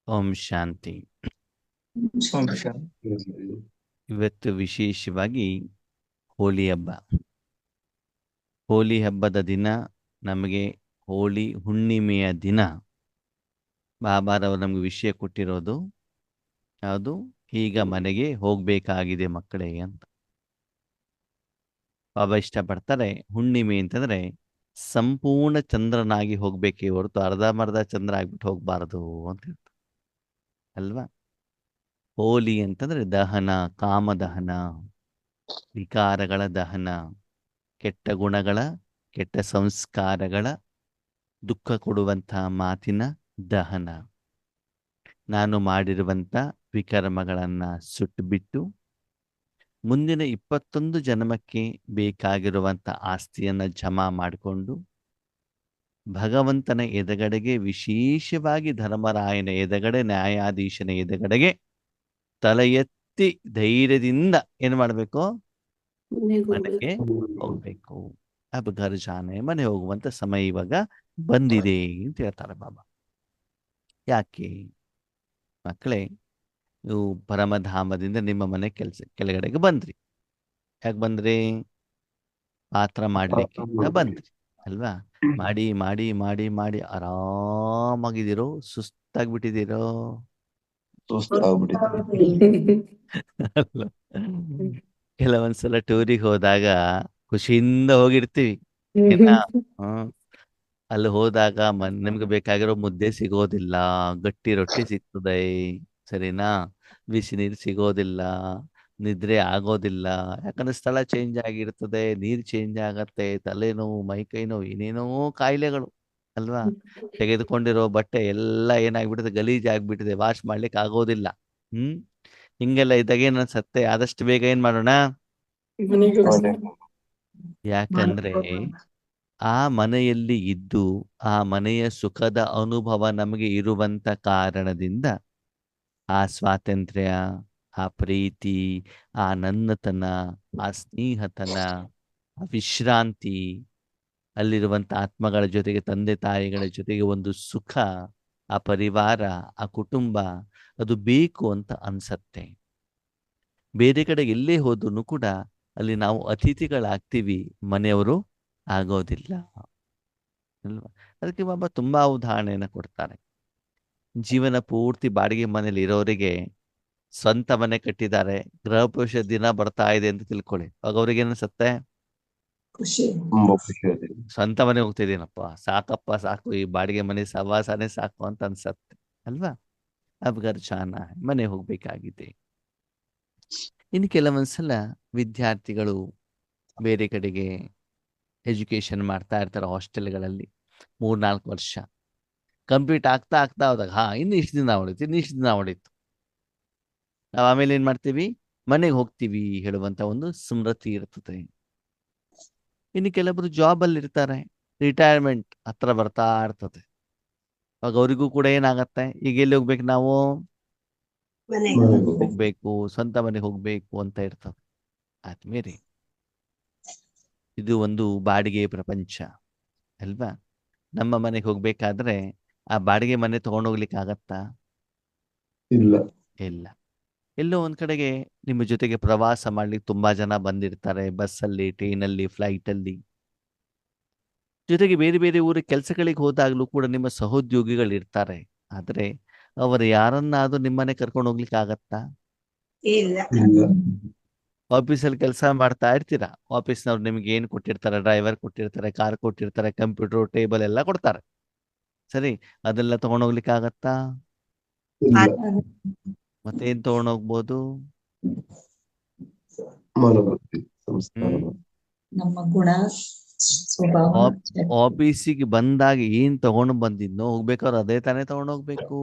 ಓಂ ಶಾಂತಿ. ಇವತ್ತು ವಿಶೇಷವಾಗಿ ಹೋಳಿ ಹಬ್ಬ. ಹೋಳಿ ಹಬ್ಬದ ದಿನ ನಮಗೆ ಹೋಳಿ ಹುಣ್ಣಿಮೆಯ ದಿನ ಬಾಬಾರವರು ನಮಗೆ ವಿಷಯ ಕೊಟ್ಟಿರೋದು ಯಾವುದು? ಈಗ ಮನೆಗೆ ಹೋಗಬೇಕಾಗಿದೆ ಮಕ್ಕಳೇ ಅಂತ. ಬಾಬಾ ಇಷ್ಟಪಡ್ತಾರೆ ಹುಣ್ಣಿಮೆ ಅಂತಂದ್ರೆ ಸಂಪೂರ್ಣ ಚಂದ್ರನಾಗಿ ಹೋಗ್ಬೇಕೇ ಹೊರತು ಅರ್ಧಂಬರ್ಧ ಚಂದ್ರ ಆಗ್ಬಿಟ್ಟು ಹೋಗ್ಬಾರ್ದು ಅಂತ ಹೇಳ್ತಾರೆ ಅಲ್ವಾ. ಹೋಲಿ ಅಂತಂದ್ರೆ ದಹನ, ಕಾಮದಹನ, ವಿಕಾರಗಳ ದಹನ, ಕೆಟ್ಟ ಗುಣಗಳ, ಕೆಟ್ಟ ಸಂಸ್ಕಾರಗಳ, ದುಃಖ ಕೊಡುವಂಥ ಮಾತಿನ ದಹನ. ನಾನು ಮಾಡಿರುವಂಥ ವಿಕರ್ಮಗಳನ್ನು ಸುಟ್ಟುಬಿಟ್ಟು ಮುಂದಿನ 21 ಜನ್ಮಕ್ಕೆ ಬೇಕಾಗಿರುವಂಥ ಆಸ್ತಿಯನ್ನು ಜಮಾ ಮಾಡಿಕೊಂಡು ಭಗವಂತನ ಎದುಗಡೆಗೆ, ವಿಶೇಷವಾಗಿ ಧರ್ಮರಾಯನ ಎದುಗಡೆ, ನ್ಯಾಯಾಧೀಶನ ಎದುಗಡೆಗೆ ತಲೆ ಎತ್ತಿ ಧೈರ್ಯದಿಂದ ಏನು ಮಾಡಬೇಕು? ಮನೆಗೆ ಹೋಗ್ಬೇಕು. ಅಬ್ ಘರ್ ಜಾನೆ, ಮನೆ ಹೋಗುವಂತ ಸಮಯ ಇವಾಗ ಬಂದಿದೆ ಅಂತ ಹೇಳ್ತಾರೆ ಬಾಬಾ. ಯಾಕೆ ಮಕ್ಕಳೇ? ನೀವು ಪರಮಧಾಮದಿಂದ ನಿಮ್ಮ ಮನೆ ಕೆಳಗಡೆಗೆ ಬಂದ್ರಿ. ಯಾಕೆ ಬಂದ್ರಿ? ಪಾತ್ರ ಮಾಡ್ಲಿಕ್ಕೆ ಅಂತ ಬಂದ್ರಿ ಅಲ್ವಾ. ಮಾಡಿ ಮಾಡಿ ಮಾಡಿ ಮಾಡಿ ಆರಾಮಾಗಿದ್ದೀರೋ, ಸುಸ್ತಾಗ್ಬಿಟ್ಟಿದ್ದೀರೋ? ಕೆಲವೊಂದ್ಸಲ ಟೂರಿಗೆ ಹೋದಾಗ ಖುಷಿಯಿಂದ ಹೋಗಿರ್ತೀವಿ. ಅಲ್ಲಿ ಹೋದಾಗ ನಿಮ್ಗೆ ಬೇಕಾಗಿರೋ ಮುದ್ದೆ ಸಿಗೋದಿಲ್ಲ, ಗಟ್ಟಿ ರೊಟ್ಟಿ ಸಿಗ್ತದೆ, ಸರಿನಾ? ಬಿಸಿ ನೀರು ಸಿಗೋದಿಲ್ಲ, ನಿದ್ರೆ ಆಗೋದಿಲ್ಲ. ಯಾಕಂದ್ರೆ ಸ್ಥಳ ಚೇಂಜ್ ಆಗಿರ್ತದೆ, ನೀರು ಚೇಂಜ್ ಆಗತ್ತೆ, ತಲೆನೋವು, ಮೈಕೈ ನೋವು, ಏನೇನೋ ಕಾಯಿಲೆಗಳು ಅಲ್ವಾ. ತೆಗೆದುಕೊಂಡಿರೋ ಬಟ್ಟೆ ಎಲ್ಲ ಏನಾಗ್ಬಿಟ್ಟಿದೆ, ಗಲೀಜ್ ಆಗ್ಬಿಟ್ಟಿದೆ, ವಾಶ್ ಮಾಡ್ಲಿಕ್ಕೆ ಆಗೋದಿಲ್ಲ. ಹಿಂಗೆಲ್ಲ ಇದ್ದಾಗ ಏನ್ ಅನ್ಸತ್ತೆ? ಆದಷ್ಟು ಬೇಗ ಏನ್ ಮಾಡೋಣ? ಯಾಕಂದ್ರೆ ಆ ಮನೆಯಲ್ಲಿ ಇದ್ದು ಆ ಮನೆಯ ಸುಖದ ಅನುಭವ ನಮಗೆ ಇರುವಂತ ಕಾರಣದಿಂದ ಆ ಸ್ವಾತಂತ್ರ್ಯ, ಆ ಪ್ರೀತಿ, ಆ ನನ್ನತನ, ಆ ಸ್ನೇಹತನ, ಆ ವಿಶ್ರಾಂತಿ, ಅಲ್ಲಿರುವಂತ ಆತ್ಮಗಳ ಜೊತೆಗೆ, ತಂದೆ ತಾಯಿಗಳ ಜೊತೆಗೆ ಒಂದು ಸುಖ, ಆ ಪರಿವಾರ, ಆ ಕುಟುಂಬ, ಅದು ಬೇಕು ಅಂತ ಅನ್ಸತ್ತೆ. ಬೇರೆ ಕಡೆ ಎಲ್ಲೇ ಹೋದ್ರು ಕೂಡ ಅಲ್ಲಿ ನಾವು ಅತಿಥಿಗಳಾಗ್ತೀವಿ, ಮನೆಯವರು ಆಗೋದಿಲ್ಲ ಅಲ್ವಾ. ಅದಕ್ಕೆ ಬಾಬಾ ತುಂಬಾ ಉದಾಹರಣೆಯನ್ನು ಕೊಡ್ತಾರೆ. ಜೀವನ ಪೂರ್ತಿ ಬಾಡಿಗೆ ಮನೇಲಿ ಇರೋರಿಗೆ ಸ್ವಂತ ಮನೆ ಕಟ್ಟಿದ್ದಾರೆ, ಗೃಹ ಪ್ರವೇಶ ದಿನ ಬರ್ತಾ ಇದೆ ಅಂತ ತಿಳ್ಕೊಳ್ಳಿ. ಅವಾಗ ಅವ್ರಿಗೆ ಏನ್ಸತ್ತೆ? ಸ್ವಂತ ಮನೆ ಹೋಗ್ತಿದ್ದೀನಪ್ಪ, ಸಾಕಪ್ಪ ಸಾಕು, ಈ ಬಾಡಿಗೆ ಮನೆ ಸವಾಸನೆ ಸಾಕು ಅಂತ ಅನ್ಸತ್ತೆ ಅಲ್ವಾ. ಅಬ್ಗರ್ ಚಾನ, ಮನೆ ಹೋಗ್ಬೇಕಾಗಿದೆ. ಇನ್ನು ಕೆಲವೊಂದ್ಸಲ ವಿದ್ಯಾರ್ಥಿಗಳು ಬೇರೆ ಕಡೆಗೆ ಎಜುಕೇಶನ್ ಮಾಡ್ತಾ ಇರ್ತಾರೆ, ಹಾಸ್ಟೆಲ್ಗಳಲ್ಲಿ 3-4 ವರ್ಷ ಕಂಪ್ಲೀಟ್ ಆಗ್ತಾ ಹೋದಾಗ ಇನ್ನು ಇಷ್ಟು ದಿನ ಹೊಡಿತು. ನಾವು ಆಮೇಲೆ ಏನ್ ಮಾಡ್ತೀವಿ? ಮನೆಗೆ ಹೋಗ್ತೀವಿ ಹೇಳುವಂತ ಒಂದು ಸ್ಮೃತಿ ಇರ್ತದೆ. ಇನ್ನು ಕೆಲವರು ಜಾಬ್ ಅಲ್ಲಿ ಇರ್ತಾರೆ, ರಿಟೈರ್ಮೆಂಟ್ ಹತ್ರ ಬರ್ತಾ ಇರ್ತದೆ. ಅವಾಗ ಅವರಿಗೂ ಕೂಡ ಏನಾಗತ್ತೆ? ಈಗ ಎಲ್ಲಿ ಹೋಗ್ಬೇಕು? ನಾವು ಹೋಗ್ಬೇಕು, ಸ್ವಂತ ಮನೆಗೆ ಹೋಗ್ಬೇಕು ಅಂತ ಇರ್ತದೆ. ಆದ್ಮೇಲೆ ಇದು ಒಂದು ಬಾಡಿಗೆ ಪ್ರಪಂಚ ಅಲ್ವಾ. ನಮ್ಮ ಮನೆಗೆ ಹೋಗ್ಬೇಕಾದ್ರೆ ಆ ಬಾಡಿಗೆ ಮನೆ ತಗೊಂಡೋಗ್ಲಿಕ್ಕೆ ಆಗತ್ತಾ? ಇಲ್ಲ. ಎಲ್ಲೋ ಒಂದ್ ಕಡೆಗೆ ನಿಮ್ಮ ಜೊತೆಗೆ ಪ್ರವಾಸ ಮಾಡ್ಲಿಕ್ಕೆ ತುಂಬಾ ಜನ ಬಂದಿರ್ತಾರೆ, ಬಸ್ಸಲ್ಲಿ, ಟ್ರೈನಲ್ಲಿ, ಫ್ಲೈಟಲ್ಲಿ. ಜೊತೆಗೆ ಬೇರೆ ಬೇರೆ ಊರಿಗೆ ಕೆಲಸಗಳಿಗೆ ಹೋದಾಗ್ಲೂ ಕೂಡ ನಿಮ್ಮ ಸಹೋದ್ಯೋಗಿಗಳು ಇರ್ತಾರೆ. ಆದ್ರೆ ಅವರು ಯಾರನ್ನಾದ್ರೂ ನಿಮ್ಮನೆ ಕರ್ಕೊಂಡು ಹೋಗ್ಲಿಕ್ಕೆ ಆಗತ್ತಾ? ಇಲ್ಲ. ಆಫೀಸಲ್ಲಿ ಕೆಲಸ ಮಾಡ್ತಾ ಇರ್ತೀರಾ, ಆಫೀಸ್ನವ್ರು ನಿಮ್ಗೆ ಏನು ಕೊಟ್ಟಿರ್ತಾರೆ? ಡ್ರೈವರ್ ಕೊಟ್ಟಿರ್ತಾರೆ, ಕಾರ್ ಕೊಟ್ಟಿರ್ತಾರೆ, ಕಂಪ್ಯೂಟರ್, ಟೇಬಲ್ ಎಲ್ಲ ಕೊಡ್ತಾರೆ, ಸರಿ. ಅದೆಲ್ಲ ತಗೊಂಡೋಗ್ಲಿಕ್ಕೆ ಆಗತ್ತಾ? ಮತ್ತೇನ್ ತಗೊಂಡೋಗ್ಬೋದು? ನಮ್ಮ ಗುಣ, ಸ್ವಭಾವ. ಆಫೀಸಿಗೆ ಬಂದಾಗ ಏನ್ ತಗೊಂಡು ಬಂದಿದ್ನೋ ಹೋಗ್ಬೇಕಾದ್ರೆ ಅದೇ ತಾನೇ ತಗೊಂಡೋಗ್ಬೇಕು.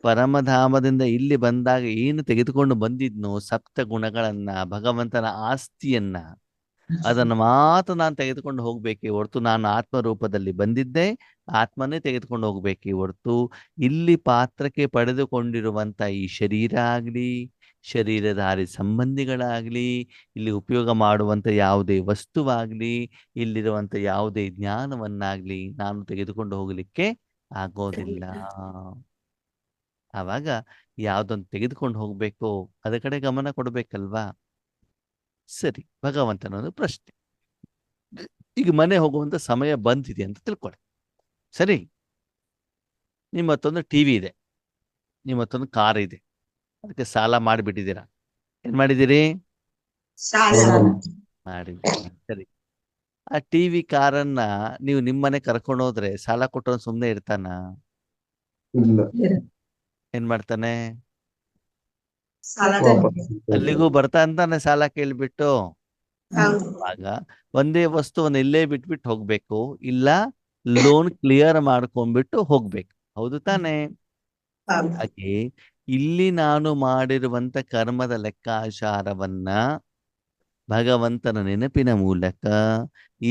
ಪರಮಧಾಮದಿಂದ ಇಲ್ಲಿ ಬಂದಾಗ ಏನು ತೆಗೆದುಕೊಂಡು ಬಂದಿದ್ನೋ, ಸಪ್ತ ಗುಣಗಳನ್ನ, ಭಗವಂತನ ಆಸ್ತಿಯನ್ನ, ಅದನ್ನು ಮಾತ್ರ ನಾನು ತೆಗೆದುಕೊಂಡು ಹೋಗ್ಬೇಕೇ ಹೊರತು, ನಾನು ಆತ್ಮ ರೂಪದಲ್ಲಿ ಬಂದಿದ್ದೆ, ಆತ್ಮನೇ ತೆಗೆದುಕೊಂಡು ಹೋಗ್ಬೇಕೇ ಹೊರತು ಇಲ್ಲಿ ಪಾತ್ರಕ್ಕೆ ಪಡೆದುಕೊಂಡಿರುವಂತ ಈ ಶರೀರ ಆಗ್ಲಿ, ಶರೀರಧಾರಿ ಸಂಬಂಧಿಗಳಾಗ್ಲಿ, ಇಲ್ಲಿ ಉಪಯೋಗ ಮಾಡುವಂತ ಯಾವುದೇ ವಸ್ತುವಾಗ್ಲಿ, ಇಲ್ಲಿರುವಂತ ಯಾವುದೇ ಜ್ಞಾನವನ್ನಾಗ್ಲಿ ನಾನು ತೆಗೆದುಕೊಂಡು ಹೋಗಲಿಕ್ಕೆ ಆಗೋದಿಲ್ಲ. ಆವಾಗ ಯಾವ್ದೊಂದು ತೆಗೆದುಕೊಂಡು ಹೋಗ್ಬೇಕು, ಅದ ಕಡೆ ಗಮನ ಕೊಡ್ಬೇಕಲ್ವಾ? ಸರಿ, ಭಗವಂತನೊಂದು ಪ್ರಶ್ನೆ. ಈಗ ಮನೆ ಹೋಗುವಂತ ಸಮಯ ಬಂದಿದೆ ಅಂತ ತಿಳ್ಕೊಳ್ಳಿ. ಸರಿ, ನಿಮ್ಮ ಹತ್ತೊಂದು ಟಿವಿ ಇದೆ, ನಿಮ್ಮ ಹತ್ತೊಂದು ಕಾರ್ ಇದೆ, ಅದಕ್ಕೆ ಸಾಲ ಮಾಡಿಬಿಟ್ಟಿದ್ದೀರಾ. ಏನ್ ಮಾಡಿದ್ದೀರಿ? ಸಾಲ ಮಾಡಿದ್ದೀರಿ. ಸರಿ, ಆ ಟಿವಿ ಕಾರನ್ನ ನೀವು ನಿಮ್ಮನೆ ಕರ್ಕೊಂಡು ಹೋದ್ರೆ ಸಾಲ ಕೊಟ್ಟವನು ಸುಮ್ಮನೆ ಇರ್ತಾನ? ಇಲ್ಲ, ಏನ್ ಮಾಡ್ತಾನೆ? ಸಾಲ ವಾಪಸ್ ಅಲ್ಲಿಗೂ ಬರ್ತಾ ಅಂತಾನೆ ಸಾಲ ಕೇಳ್ಬಿಟ್ಟು. ಆಗ ಒಂದೇ ವಸ್ತುವನ್ನು ಇಲ್ಲೇ ಬಿಟ್ಬಿಟ್ಟು ಹೋಗ್ಬೇಕು, ಇಲ್ಲ ಲೋನ್ ಕ್ಲಿಯರ್ ಮಾಡ್ಕೊಂಡ್ಬಿಟ್ಟು ಹೋಗ್ಬೇಕು. ಹೌದು ತಾನೇ? ಹಾಗೆ ಇಲ್ಲಿ ನಾನು ಮಾಡಿರುವಂತ ಕರ್ಮದ ಲೆಕ್ಕಾಚಾರವನ್ನ ಭಗವಂತನ ನೆನಪಿನ ಮೂಲಕ,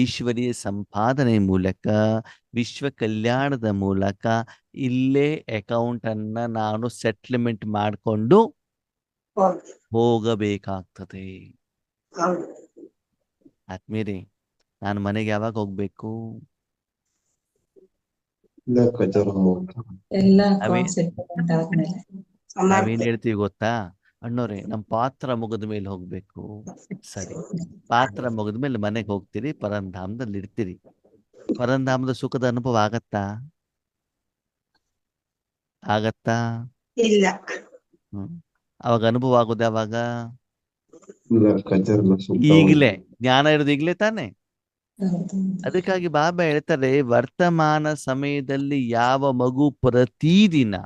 ಈಶ್ವರೀಯ ಸಂಪಾದನೆ ಮೂಲಕ, ವಿಶ್ವ ಕಲ್ಯಾಣದ ಮೂಲಕ ಇಲ್ಲೇ ಅಕೌಂಟ್ ಅನ್ನ ನಾನು ಸೆಟ್ಲ್ಮೆಂಟ್ ಮಾಡಿಕೊಂಡು ಹೋಗಬೇಕಾಗ್ತದೆ. ಆತ್ಮೀಯರೇ, ನಾನು ಮನೆಗೆ ಯಾವಾಗ ಹೋಗ್ಬೇಕು? ಲೆಕ್ಕಾಚಾರ ಮಾಡ್ತಾರೆ. ಎಲ್ಲ ನಾವೇ ಸೆಟಲ್ಮೆಂಟ್ ಆದ್ಮೇಲೆ ನಾವೇನ್ ಹೇಳ್ತೀವಿ ಗೊತ್ತಾ? ಅಣ್ಣೋರೆ, ನಮ್ ಪಾತ್ರ ಮುಗಿದ ಮೇಲೆ ಹೋಗ್ಬೇಕು. ಸರಿ, ಪಾತ್ರ ಮುಗಿದ ಮೇಲೆ ಮನೆಗೆ ಹೋಗ್ತೀರಿ, ಪರಂಧಾಮದಲ್ಲಿ ಇರ್ತೀರಿ. ಪರಂಧಾಮದ ಸುಖದ ಅನುಭವ ಆಗತ್ತಾ? ಆಗತ್ತಾ? ಇಲ್ಲ. ಅವಾಗ ಅನುಭವ ಆಗೋದು ಯಾವಾಗ? ಲೆಕ್ಕಾಚಾರ ಎಲ್ಲ ಸುತ್ತ ಈಗಲೇ. ಜ್ಞಾನ ಇರೋದು ಈಗಲೇ ತಾನೆ. ಹೌದು. ಅದಕ್ಕಾಗಿ ಬಾಬಾ ಹೇಳ್ತಾರೆ, ವರ್ತಮಾನ ಸಮಯದಲ್ಲಿ ಯಾವ ಮಗು ಪ್ರತಿದಿನ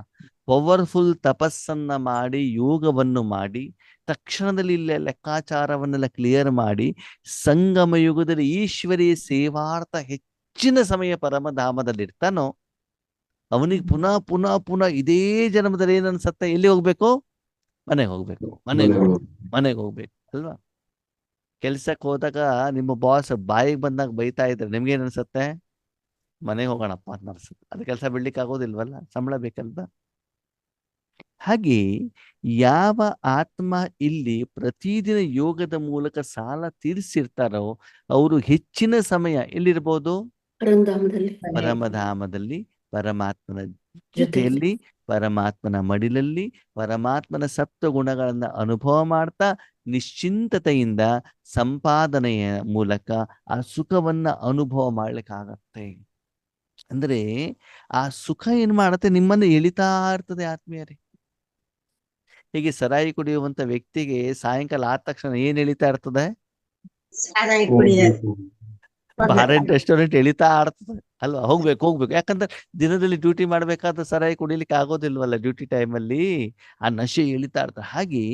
ಪವರ್ಫುಲ್ ತಪಸ್ಸನ್ನ ಮಾಡಿ, ಯೋಗವನ್ನು ಮಾಡಿ, ತಕ್ಷಣದಲ್ಲಿ ಇಲ್ಲೇ ಲೆಕ್ಕಾಚಾರವನ್ನೆಲ್ಲ ಕ್ಲಿಯರ್ ಮಾಡಿ, ಸಂಗಮ ಯುಗದಲ್ಲಿ ಈಶ್ವರೀಯ ಸೇವಾರ್ಥ ಹೆಚ್ಚಿನ ಸಮಯ ಪರಮಧಾಮದಲ್ಲಿ ಇರ್ತಾನೋ, ಅವನಿಗೆ ಪುನಃ ಪುನಃ ಪುನಃ ಇದೇ ಜನ್ಮದಲ್ಲಿ ಏನ್ ಅನ್ಸತ್ತೆ? ಎಲ್ಲಿ ಹೋಗ್ಬೇಕು? ಮನೆಗೆ ಹೋಗ್ಬೇಕು, ಮನೆಗೆ ಹೋಗ್ಬೇಕು ಅಲ್ವಾ? ಕೆಲ್ಸಕ್ಕೆ ಹೋದಾಗ ನಿಮ್ಮ ಬಾಸ್ ಬಾಯಿಗೆ ಬಂದಾಗ ಬೈತಾ ಇದ್ರೆ ನಿಮ್ಗೇನ್ ಅನ್ಸುತ್ತೆ? ಮನೆಗೆ ಹೋಗೋಣಪ್ಪ ಅಂತ ಅನ್ಸುತ್ತೆ. ಅದು ಕೆಲಸ ಬಿಡ್ಲಿಕ್ಕೆ ಆಗೋದಿಲ್ವಲ್ಲ, ಸಂಬಳ ಬೇಕಲ್ವಾ? ಹಾಗೆ ಯಾವ ಆತ್ಮ ಇಲ್ಲಿ ಪ್ರತಿದಿನ ಯೋಗದ ಮೂಲಕ ಸಾಲ ತೀರಿಸಿರ್ತಾರೋ ಅವರು ಹೆಚ್ಚಿನ ಸಮಯ ಎಲ್ಲಿರ್ಬೋದು? ಪರಮಧಾಮದಲ್ಲಿ, ಪರಮಾತ್ಮನ ಜೊತೆಯಲ್ಲಿ, ಪರಮಾತ್ಮನ ಮಡಿಲಲ್ಲಿ, ಪರಮಾತ್ಮನ ಸಪ್ತ ಗುಣಗಳನ್ನ ಅನುಭವ ಮಾಡ್ತಾ ನಿಶ್ಚಿಂತತೆಯಿಂದ ಸಂಪಾದನೆಯ ಮೂಲಕ ಆ ಸುಖವನ್ನ ಅನುಭವ ಮಾಡ್ಲಿಕ್ಕಾಗತ್ತೆ. ಅಂದ್ರೆ ಆ ಸುಖ ಏನ್ ಮಾಡತ್ತೆ? ನಿಮ್ಮನ್ನು ಎಳಿತಾ ಇರ್ತದೆ ಆತ್ಮೀಯರೇ. ಹೀಗೆ ಸರಾಯಿ ಕುಡಿಯುವಂತ ವ್ಯಕ್ತಿಗೆ ಸಾಯಂಕಾಲ ಆದ ತಕ್ಷಣ ಏನ್ ಎಳಿತಾ ಇರ್ತದೆ? ಬಾರ್ ಅಂಡ್ ರೆಸ್ಟೋರೆಂಟ್ ಎಳಿತಾ ಇರ್ತದೆ ಅಲ್ವಾ? ಹೋಗ್ಬೇಕು ಹೋಗ್ಬೇಕು. ಯಾಕಂದ್ರೆ ದಿನದಲ್ಲಿ ಡ್ಯೂಟಿ ಮಾಡ್ಬೇಕಾದ್ರೆ ಸರಾಯಿ ಕುಡಿಲಿಕ್ಕೆ ಆಗೋದಿಲ್ವಲ್ಲ, ಡ್ಯೂಟಿ ಟೈಮಲ್ಲಿ ಆ ನಶೆ ಎಳಿತಾ ಇರ್ತದೆ. ಹಾಗೆ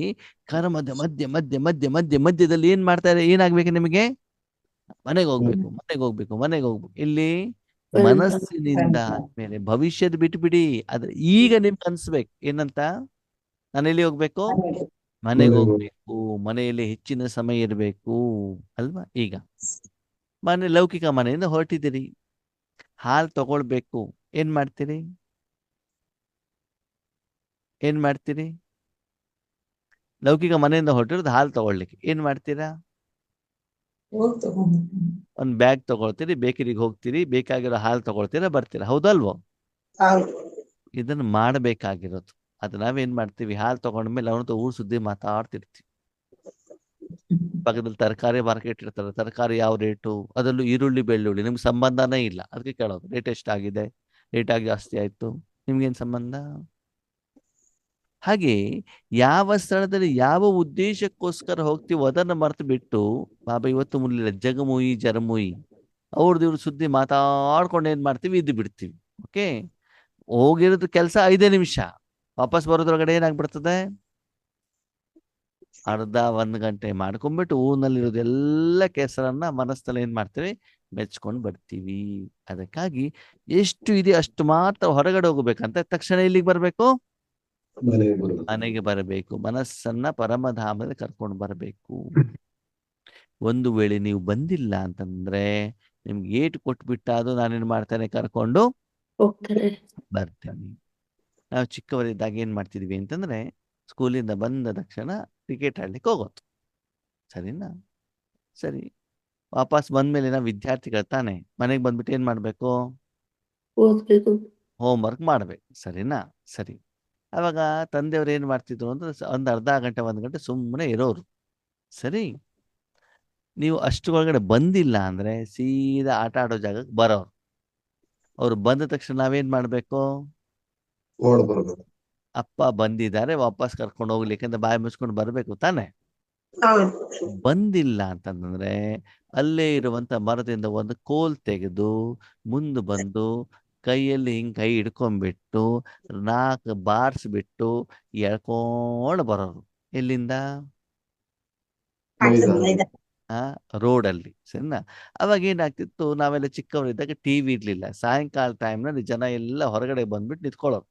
ಕರ್ಮದ ಮಧ್ಯ ಮಧ್ಯ ಮಧ್ಯ ಮಧ್ಯ ಮಧ್ಯದಲ್ಲಿ ಏನ್ ಮಾಡ್ತಾರೆ? ಏನಾಗ್ಬೇಕು ನಿಮಗೆ? ಮನೆಗೆ ಹೋಗ್ಬೇಕು, ಮನೆಗೆ ಹೋಗ್ಬೇಕು, ಮನೆಗೆ ಹೋಗ್ಬೇಕು. ಇಲ್ಲಿ ಮನಸ್ಸಿನಿಂದ ಆದ್ಮೇಲೆ ಭವಿಷ್ಯದ ಬಿಟ್ಬಿಡಿ. ಆದ್ರೆ ಈಗ ನಿಮ್ಗೆ ಅನ್ಸ್ಬೇಕು ಏನಂತ? ನಾನು ಎಲ್ಲಿ ಹೋಗ್ಬೇಕು? ಮನೆಗೆ ಹೋಗ್ಬೇಕು, ಮನೆಯಲ್ಲಿ ಹೆಚ್ಚಿನ ಸಮಯ ಇರಬೇಕು ಅಲ್ವಾ? ಈಗ ಲೌಕಿಕ ಮನೆಯಿಂದ ಹೊರಟಿದ್ದೀರಿ, ಹಾಲು ತಗೊಳ್ಬೇಕು. ಏನ್ ಮಾಡ್ತೀರಿ? ಏನ್ ಮಾಡ್ತೀರಿ? ಲೌಕಿಕ ಮನೆಯಿಂದ ಹೊರಟಿರೋದು ಹಾಲು ತಗೊಳ್ಲಿಕ್ಕೆ. ಏನ್ ಮಾಡ್ತೀರಾ? ಒಂದ್ ಬ್ಯಾಗ್ ತಗೊಳ್ತೀರಿ, ಬೇಕರಿಗೆ ಹೋಗ್ತೀರಿ, ಬೇಕಾಗಿರೋ ಹಾಲು ತಗೊಳ್ತೀರಾ, ಬರ್ತೀರಾ. ಹೌದಲ್ವೋ? ಇದನ್ನ ಮಾಡಬೇಕಾಗಿರೋದು. ಅದು ನಾವೇನ್ ಮಾಡ್ತೀವಿ? ಹಾಲು ತಗೊಂಡ್ಮೇಲೆ ಅವನಂತ ಊರ್ ಸುದ್ದಿ ಮಾತಾಡ್ತಿರ್ತೀವಿ. ಪಕ್ಕದಲ್ಲಿ ತರಕಾರಿ ಮಾರ್ಕೆಟ್ ಇರ್ತಾರೆ, ತರಕಾರಿ ಯಾವ ರೇಟು, ಅದರಲ್ಲೂ ಈರುಳ್ಳಿ ಬೆಳ್ಳುಳ್ಳಿ ನಿಮ್ಗೆ ಸಂಬಂಧನೇ ಇಲ್ಲ, ಅದಕ್ಕೆ ಕೇಳೋದು ರೇಟ್ ಎಷ್ಟಾಗಿದೆ, ರೇಟ್ ಆಗಿ ಜಾಸ್ತಿ ಆಯ್ತು, ನಿಮ್ಗೇನ್ ಸಂಬಂಧ? ಹಾಗೆ ಯಾವ ಸ್ಥಳದಲ್ಲಿ ಯಾವ ಉದ್ದೇಶಕ್ಕೋಸ್ಕರ ಹೋಗ್ತೀವೋ ಅದನ್ನ ಮರೆತು ಬಿಟ್ಟು, ಬಾಬಾ ಇವತ್ತು ಮುರಳಿಲ್ಲ ಜಗಮುಯಿ ಜರಮುಯಿ ಅವ್ರದ್ದು ಇವ್ರ ಸುದ್ದಿ ಮಾತಾಡ್ಕೊಂಡು ಏನ್ ಮಾಡ್ತೀವಿ? ಇದ್ದು ಬಿಡ್ತೀವಿ. ಓಕೆ, ಹೋಗಿರೋದು ಕೆಲಸ 5 ನಿಮಿಷ, ವಾಪಸ್ ಬರೋದ್ರೊಳಗಡೆ ಏನಾಗ್ಬಿಡ್ತದೆ? ಅರ್ಧ 1 ಗಂಟೆ ಮಾಡ್ಕೊಂಡ್ಬಿಟ್ಟು ಊರಿನಲ್ಲಿರೋದು ಎಲ್ಲ ಕೆಸರನ್ನ ಮನಸ್ಸಲ್ಲಿ ಏನ್ ಮಾಡ್ತೀವಿ? ಮೆಚ್ಕೊಂಡು ಬರ್ತೀವಿ. ಅದಕ್ಕಾಗಿ ಎಷ್ಟು ಇದೆ ಅಷ್ಟು ಮಾತ್ರ ಹೊರಗಡೆ ಹೋಗ್ಬೇಕಂತ ತಕ್ಷಣ ಇಲ್ಲಿಗೆ ಬರ್ಬೇಕು, ಮನೆಗೆ ಬರಬೇಕು. ಮನಸ್ಸನ್ನ ಪರಮಧಾಮದಲ್ಲಿ ಕರ್ಕೊಂಡು ಬರಬೇಕು. ಒಂದು ವೇಳೆ ನೀವು ಬಂದಿಲ್ಲ ಅಂತಂದ್ರೆ ನಿಮ್ಗೆ ಏಟು ಕೊಟ್ಬಿಟ್ಟ ಅದು ನಾನೇನ್ ಮಾಡ್ತೇನೆ? ಕರ್ಕೊಂಡು ಬರ್ತೇನೆ. ನಾವು ಚಿಕ್ಕವರಿದ್ದಾಗ ಏನ್ ಮಾಡ್ತಿದ್ವಿ ಅಂತಂದ್ರೆ, ಸ್ಕೂಲಿಂದ ಬಂದ ತಕ್ಷಣ ಕ್ರಿಕೆಟ್ ಆಡ್ಲಿಕ್ಕೆ ಹೋಗೋದು, ಸರಿನಾ? ಸರಿ, ವಾಪಸ್ ಬಂದ್ಮೇಲೆ ನಾವು ವಿದ್ಯಾರ್ಥಿಗಳು ತಾನೆ, ಮನೆಗೆ ಬಂದ್ಬಿಟ್ಟು ಏನ್ ಮಾಡ್ಬೇಕು? ಹೋಮ್ವರ್ಕ್ ಮಾಡ್ಬೇಕು. ಸರಿನಾ? ಸರಿ. ಅವಾಗ ತಂದೆಯವ್ರು ಏನ್ ಮಾಡ್ತಿದ್ರು ಅಂದ್ರೆ ಒಂದು ಅರ್ಧ ಗಂಟೆ 1 ಗಂಟೆ ಸುಮ್ಮನೆ ಇರೋರು. ಸರಿ. ನೀವು ಅಷ್ಟರೊಳಗಡೆ ಬಂದಿಲ್ಲ ಅಂದ್ರೆ ಸೀದಾ ಆಟ ಆಡೋ ಜಾಗಕ್ಕೆ ಬರೋರು. ಅವ್ರು ಬಂದ ತಕ್ಷಣ ನಾವೇನ್ ಮಾಡ್ಬೇಕು? ಓಡ್ ಬರ್ಬೇಕು. ಅಪ್ಪ ಬಂದಿದ್ದಾರೆ ವಾಪಸ್ ಕರ್ಕೊಂಡು ಹೋಗ್ಲಿಕ್ಕೆ ಅಂತ ಬಾಯಿ ಮುಚ್ಕೊಂಡು ಬರ್ಬೇಕು ತಾನೆ. ಹೌದು. ಬಂದಿಲ್ಲ ಅಂತಂದ್ರೆ ಅಲ್ಲೇ ಇರುವಂತ ಮರದಿಂದ ಒಂದು ಕೋಲ್ ತೆಗೆದು ಮುಂದೆ ಬಂದು ಕೈಯಲ್ಲಿ ಹಿಂಗ್ ಕೈ ಹಿಡ್ಕೊಂಡ್ಬಿಟ್ಟು 4 ಬಾರ್ಸ್ಬಿಟ್ಟು ಎಳ್ಕೊಂಡು ಬರೋರು. ಎಲ್ಲಿಂದ? ಮೈದಾನ. ರೋಡಲ್ಲಿ. ಸರಿನಾ? ಅವಾಗ ಏನಾಗ್ತಿತ್ತು, ನಾವೆಲ್ಲ ಚಿಕ್ಕವರಿದ್ದಾಗ ಟಿವಿ ಇರ್ಲಿಲ್ಲ. ಸಾಯಂಕಾಲ ಟೈಮ್ನಲ್ಲಿ ಜನ ಎಲ್ಲ ಹೊರಗಡೆ ಬಂದ್ಬಿಟ್ಟು ನಿಂತ್ಕೊಳ್ಳೋರು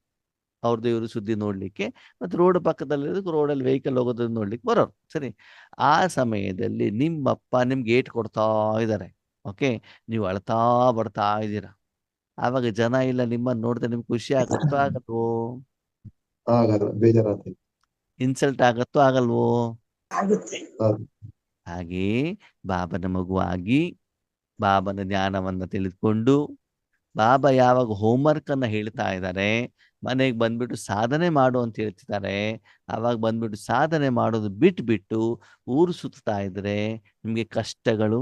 ಅವ್ರದ್ದು ಇವರು ಸುದ್ದಿ ನೋಡ್ಲಿಕ್ಕೆ. ಮತ್ತೆ ರೋಡ್ ಪಕ್ಕದಲ್ಲಿ ರೋಡಲ್ಲಿ ವೆಹಿಕಲ್ ಹೋಗೋದನ್ನ ನೋಡ್ಲಿಕ್ಕೆ ಬರೋರು. ಸರಿ. ಆ ಸಮಯದಲ್ಲಿ ನಿಮ್ಮಪ್ಪ ನಿಮ್ಗೆ ಏಟ್ ಕೊಡ್ತಾ ಇದ್ದಾರೆ. ಓಕೆ, ನೀವು ಅಳ್ತಾ ಬರ್ತಾ ಇದ್ದೀರಾ. ಆವಾಗ ಜನ ಇಲ್ಲ ನಿಮ್ಮನ್ನು ನೋಡಿದ್ರೆ ನಿಮ್ಗೆ ಖುಷಿ ಆಗುತ್ತೋ ಆಗಲ್ವೋ? ಆಗಲ್ಲ, ಬೇಜಾರಾಗ್ತೈತೆ. ಇನ್ಸಲ್ಟ್ ಆಗತ್ತೋ ಆಗಲ್ವೋ? ಆಗುತ್ತೆ. ಹಾಗೆ ಬಾಬನ ಮಗುವಾಗಿ ಬಾಬನ ಜ್ಞಾನವನ್ನ ತಿಳಿದುಕೊಂಡು ಬಾಬಾ ಯಾವಾಗ ಹೋಮ್ವರ್ಕ್ ಅನ್ನ ಹೇಳ್ತಾ ಇದ್ದಾರೆ, ಮನೆಗೆ ಬಂದ್ಬಿಟ್ಟು ಸಾಧನೆ ಮಾಡು ಅಂತ ಹೇಳ್ತಿದ್ದಾರೆ, ಆವಾಗ ಬಂದ್ಬಿಟ್ಟು ಸಾಧನೆ ಮಾಡೋದು ಬಿಟ್ಬಿಟ್ಟು ಊರು ಸುತ್ತಾ ಇದ್ರೆ ನಿಮಗೆ ಕಷ್ಟಗಳು,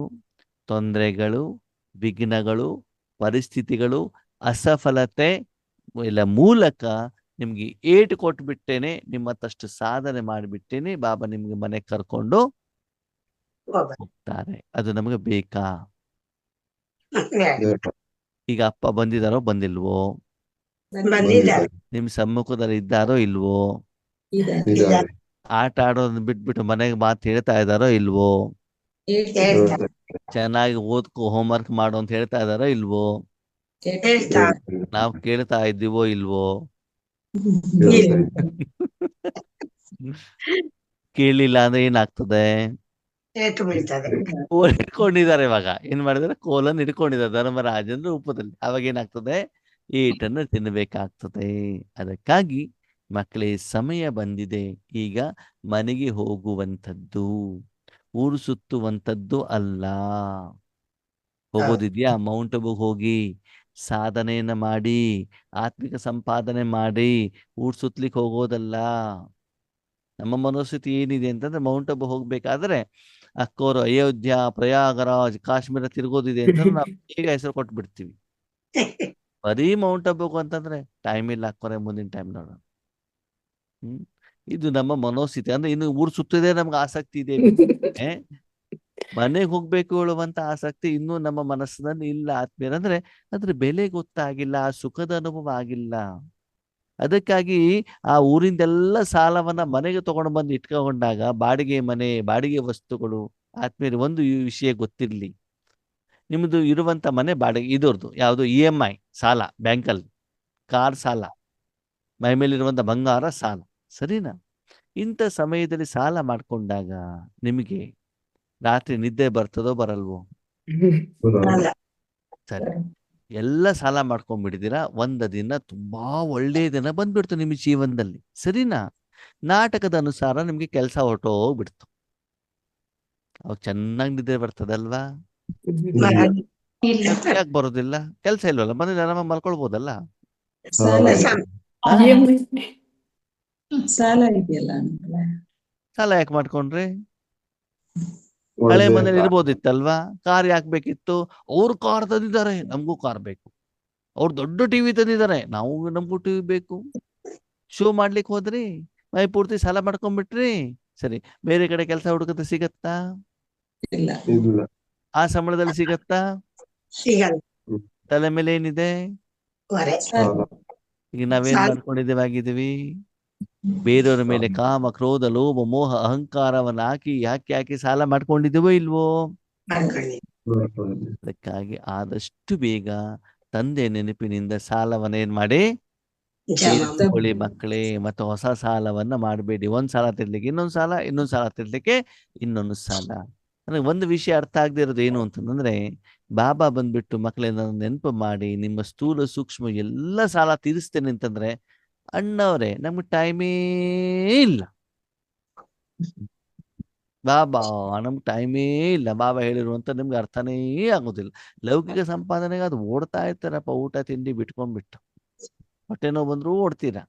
ತೊಂದರೆಗಳು, ವಿಘ್ನಗಳು, ಪರಿಸ್ಥಿತಿಗಳು, ಅಸಫಲತೆ ಇಲ್ಲ ಮೂಲಕ ನಿಮ್ಗೆ ಏಟು ಕೊಟ್ಬಿಟ್ಟೇನೆ, ನಿಮ್ಮತ್ತಷ್ಟು ಸಾಧನೆ ಮಾಡಿಬಿಟ್ಟೇನೆ ಬಾಬಾ ನಿಮ್ಗೆ ಮನೆಗೆ ಕರ್ಕೊಂಡು ಹೋಗ್ತಾರೆ. ಅದು ನಮಗೆ ಬೇಕಾ? ಈಗ ಅಪ್ಪ ಬಂದಿದಾರೋ ಬಂದಿಲ್ವೋ? ಬಂದಿದ್ದಾರೆ. ನಿಮ್ ಸಮ್ಮುಖದಲ್ಲಿ ಇದ್ದಾರೋ ಇಲ್ವೋ? ಇದ್ದಾರೆ. ಆಟ ಆಡೋದನ್ನ ಬಿಟ್ಬಿಟ್ಟು ಮನೆಗೆ ಮಾತು ಹೇಳ್ತಾ ಇದ್ದಾರೋ ಇಲ್ವೋ? ಹೇಳ್ತಾರೆ. ಚೆನ್ನಾಗಿ ಓದ್ಕೋ ಹೋಮ್ವರ್ಕ್ ಮಾಡು ಅಂತ ಹೇಳ್ತಾ ಇದ್ದಾರೋ ಇಲ್ವೋ? ಹೇಳ್ತಾರೆ. ನಾವು ಕೇಳ್ತಾ ಇದ್ದೀವೋ ಇಲ್ವೋ? ಕೇಳಿಲ್ಲ ಅಂದ್ರೆ ಏನಾಗ್ತದೆ? ಏಟು ಬೀಳ್ತದೆ. ಕೋಲ್ ಹಿಡ್ಕೊಂಡಿದ್ದಾರೆ. ಇವಾಗ ಏನ್ ಮಾಡಿದಾರೆ? ಕೋಲನ್ನು ಹಿಡ್ಕೊಂಡಿದ್ದಾರೆ ಧರ್ಮರಾಜನ ರೂಪದಲ್ಲಿ. ಅವಾಗ ಏನಾಗ್ತದೆ? ಏಟನ್ನು ತಿನ್ನಬೇಕಾಗ್ತದೆ. ಅದಕ್ಕಾಗಿ ಮಕ್ಕಳೇ, ಸಮಯ ಬಂದಿದೆ. ಈಗ ಮನೆಗೆ ಹೋಗುವಂಥದ್ದು, ಊರು ಸುತ್ತುವಂಥದ್ದು ಅಲ್ಲ. ಹೋಗೋದಿದ್ಯಾ? ಮೌಂಟ್ ಅಬುಗೆ ಹೋಗಿ ಸಾಧನೆಯನ್ನ ಮಾಡಿ, ಆತ್ಮಿಕ ಸಂಪಾದನೆ ಮಾಡಿ, ಊರು ಸುತ್ತಲಿಕ್ಕೆ ಹೋಗೋದಲ್ಲ. ನಮ್ಮ ಮನೋಸ್ಥಿತಿ ಏನಿದೆ ಅಂತಂದ್ರೆ ಮೌಂಟ್ ಅಬು ಹೋಗ್ಬೇಕಾದ್ರೆ ಅಕ್ಕೋರು ಅಯೋಧ್ಯ, ಪ್ರಯಾಗರಾಜ್, ಕಾಶ್ಮೀರ ತಿರುಗೋದಿದೆ ಅಂತ ನಾವು ಬೇಗ ಹೆಸರು ಕೊಟ್ಬಿಡ್ತೀವಿ. ಬರೀ ಮೌಂಟ್ ಅಬುಗೂ ಅಂತಂದ್ರೆ ಟೈಮ್ ಇಲ್ಲ ಅಕ್ಕೋರೆ, ಮುಂದಿನ ಟೈಮ್ ನೋಡೋಣ. ಇದು ನಮ್ಮ ಮನೋಸ್ಥಿತಿ. ಅಂದ್ರೆ ಇನ್ನು ಊರು ಸುತ್ತಿದೆ ನಮ್ಗೆ ಆಸಕ್ತಿ ಇದೆ. ಮನೆಗೆ ಹೋಗ್ಬೇಕು ಹೇಳುವಂತ ಆಸಕ್ತಿ ಇನ್ನೂ ನಮ್ಮ ಮನಸ್ಸಿನಲ್ಲಿ ಇಲ್ಲ ಆತ್ಮೀಯರಂದ್ರೆ ಅದ್ರ ಬೆಲೆ ಗೊತ್ತಾಗಿಲ್ಲ, ಆ ಸುಖದ ಅನುಭವ ಆಗಿಲ್ಲ. ಅದಕ್ಕಾಗಿ ಆ ಊರಿಂದೆಲ್ಲ ಸಾಲವನ್ನ ಮನೆಗೆ ತಗೊಂಡು ಬಂದು ಇಟ್ಕೊಂಡಾಗ ಬಾಡಿಗೆ ಮನೆ, ಬಾಡಿಗೆ ವಸ್ತುಗಳು. ಆತ್ಮೀಯರು, ಒಂದು ವಿಷಯ ಗೊತ್ತಿರ್ಲಿ, ನಿಮ್ದು ಇರುವಂತ ಮನೆ ಬಾಡಿಗೆ ಇದರದು ಯಾವುದು EMI ಸಾಲ, ಬ್ಯಾಂಕಲ್ಲಿ ಕಾರ್ ಸಾಲ, ಮೈ ಮೇಲಿರುವಂತ ಬಂಗಾರ ಸಾಲ. ಸರಿನಾ? ಇಂಥ ಸಮಯದಲ್ಲಿ ಸಾಲ ಮಾಡ್ಕೊಂಡಾಗ ನಿಮಗೆ ರಾತ್ರಿ ನಿದ್ದೆ ಬರ್ತದೋ ಬರಲ್ವೋ? ಸರಿ. ಎಲ್ಲ ಸಾಲ ಮಾಡ್ಕೊಂಡ್ಬಿಟ್ಟಿದ್ದೀರಾ. ಒಂದು ದಿನ ತುಂಬಾ ಒಳ್ಳೆ ದಿನ ಬಂದ್ಬಿಡ್ತು ನಿಮ್ಮ ಜೀವನದಲ್ಲಿ. ಸರಿನಾ? ನಾಟಕದ ಅನುಸಾರ ನಿಮ್ಗೆ ಕೆಲಸ ಹೊರಟೋಗ್ಬಿಡ್ತು. ಅವಾಗ ಚೆನ್ನಾಗಿ ನಿದ್ದೆ ಬರ್ತದಲ್ವಾ? ಯಾಕೆ ಬರೋದಿಲ್ಲ? ಕೆಲಸ ಇಲ್ವಲ್ಲ, ಬಂದಿದ್ದ ಆರಾಮಾಗಿ ಮಲ್ಕೊಳ್ಬೋದಲ್ಲ. ಸಾಲ ಇದೆಯಲ್ಲ. ಸಾಲ ಯಾಕೆ ಮಾಡ್ಕೊಂಡ್ರಿ? ಹಳೆ ಮನೇಲಿ ಇರ್ಬೋದಿತ್ತಲ್ವಾ? ಕಾರ್ ಯಾಕೆ ಬೇಕಿತ್ತು? ಅವ್ರು ಕಾರ್ ತಂದಿದ್ದಾರೆ, ನಮಗೂ ಕಾರ್ ಬೇಕು. ಅವ್ರು ದೊಡ್ಡ ಟಿವಿ ತಂದಿದ್ದಾರೆ, ನಮಗೂ ಟಿವಿ ಬೇಕು. ಶೋ ಮಾಡ್ಲಿಕ್ಕೆ ಹೋದ್ರಿ, ಮೈ ಪೂರ್ತಿ ಸಾಲ ಮಾಡ್ಕೊಂಡ್ಬಿಟ್ರಿ. ಸರಿ, ಬೇರೆ ಕಡೆ ಕೆಲಸ ಹುಡುಕತ್ತೆ ಸಿಗತ್ತಾ? ಇಲ್ಲ. ಆ ಸಂಬಳದಲ್ಲಿ ಸಿಗತ್ತಾ? ಸಿಗಲ್ಲ. ತಲೆ ಮೇಲೆ ಏನಿದೆ? ಈಗ ನಾವೇನ್ ಮಾಡ್ಕೊಂಡಿದ್ದೇವೆ ಆಗಿದ್ದೀವಿ? ಬೇರೆಯವ್ರ ಮೇಲೆ ಕಾಮ, ಕ್ರೋಧ, ಲೋಭ, ಮೋಹ, ಅಹಂಕಾರವನ್ನ ಹಾಕಿ ಸಾಲ ಮಾಡ್ಕೊಂಡಿದ್ದೀವೋ ಇಲ್ವೋ? ಅದಕ್ಕಾಗಿ ಆದಷ್ಟು ಬೇಗ ತಂದೆ ನೆನಪಿನಿಂದ ಸಾಲವನ್ನ ಏನ್ ಮಾಡಿ ತೀರಿಸಿಕೊಳ್ಳಿ ಮಕ್ಕಳೇ. ಮತ್ತೆ ಹೊಸ ಸಾಲವನ್ನ ಮಾಡಬೇಡಿ. ಒಂದ್ ಸಾಲ ತಿರ್ಲಿಕ್ಕೆ ಇನ್ನೊಂದ್ ಸಾಲ, ಇನ್ನೊಂದ್ ಸಾಲ ತಿರ್ಲಿಕ್ಕೆ ಇನ್ನೊಂದು ಸಾಲ. ನನಗೆ ಒಂದು ವಿಷಯ ಅರ್ಥ ಆಗದೆ ಇರೋದು ಏನು ಅಂತಂದ್ರೆ, ಬಾಬಾ ಬಂದ್ಬಿಟ್ಟು ಮಕ್ಕಳನ್ನ ನೆನಪು ಮಾಡಿ ನಿಮ್ಮ ಸ್ಥೂಲ ಸೂಕ್ಷ್ಮ ಎಲ್ಲ ಸಾಲ ತೀರಿಸ್ತೇನೆ ಅಂತಂದ್ರೆ, ಅಣ್ಣವ್ರೆ ನಮ್ಗೆ ಟೈಮೇ ಇಲ್ಲ. ಬಾಬಾ ನಮ್ಗೆ ಟೈಮೇ ಇಲ್ಲ. ಬಾಬಾ ಹೇಳಿರುವಂತ ನಿಮ್ಗೆ ಅರ್ಥನೇ ಆಗೋದಿಲ್ಲ. ಲೌಕಿಕ ಸಂಪಾದನೆಗೆ ಅದು ಓಡ್ತಾ ಇರ್ತಾರಪ್ಪ, ಊಟ ತಿಂಡಿ ಬಿಟ್ಕೊಂಡ್ಬಿಟ್ಟು. ಹೊಟ್ಟೆ ನೋವು ಬಂದರೂ ಓಡ್ತೀರಾ.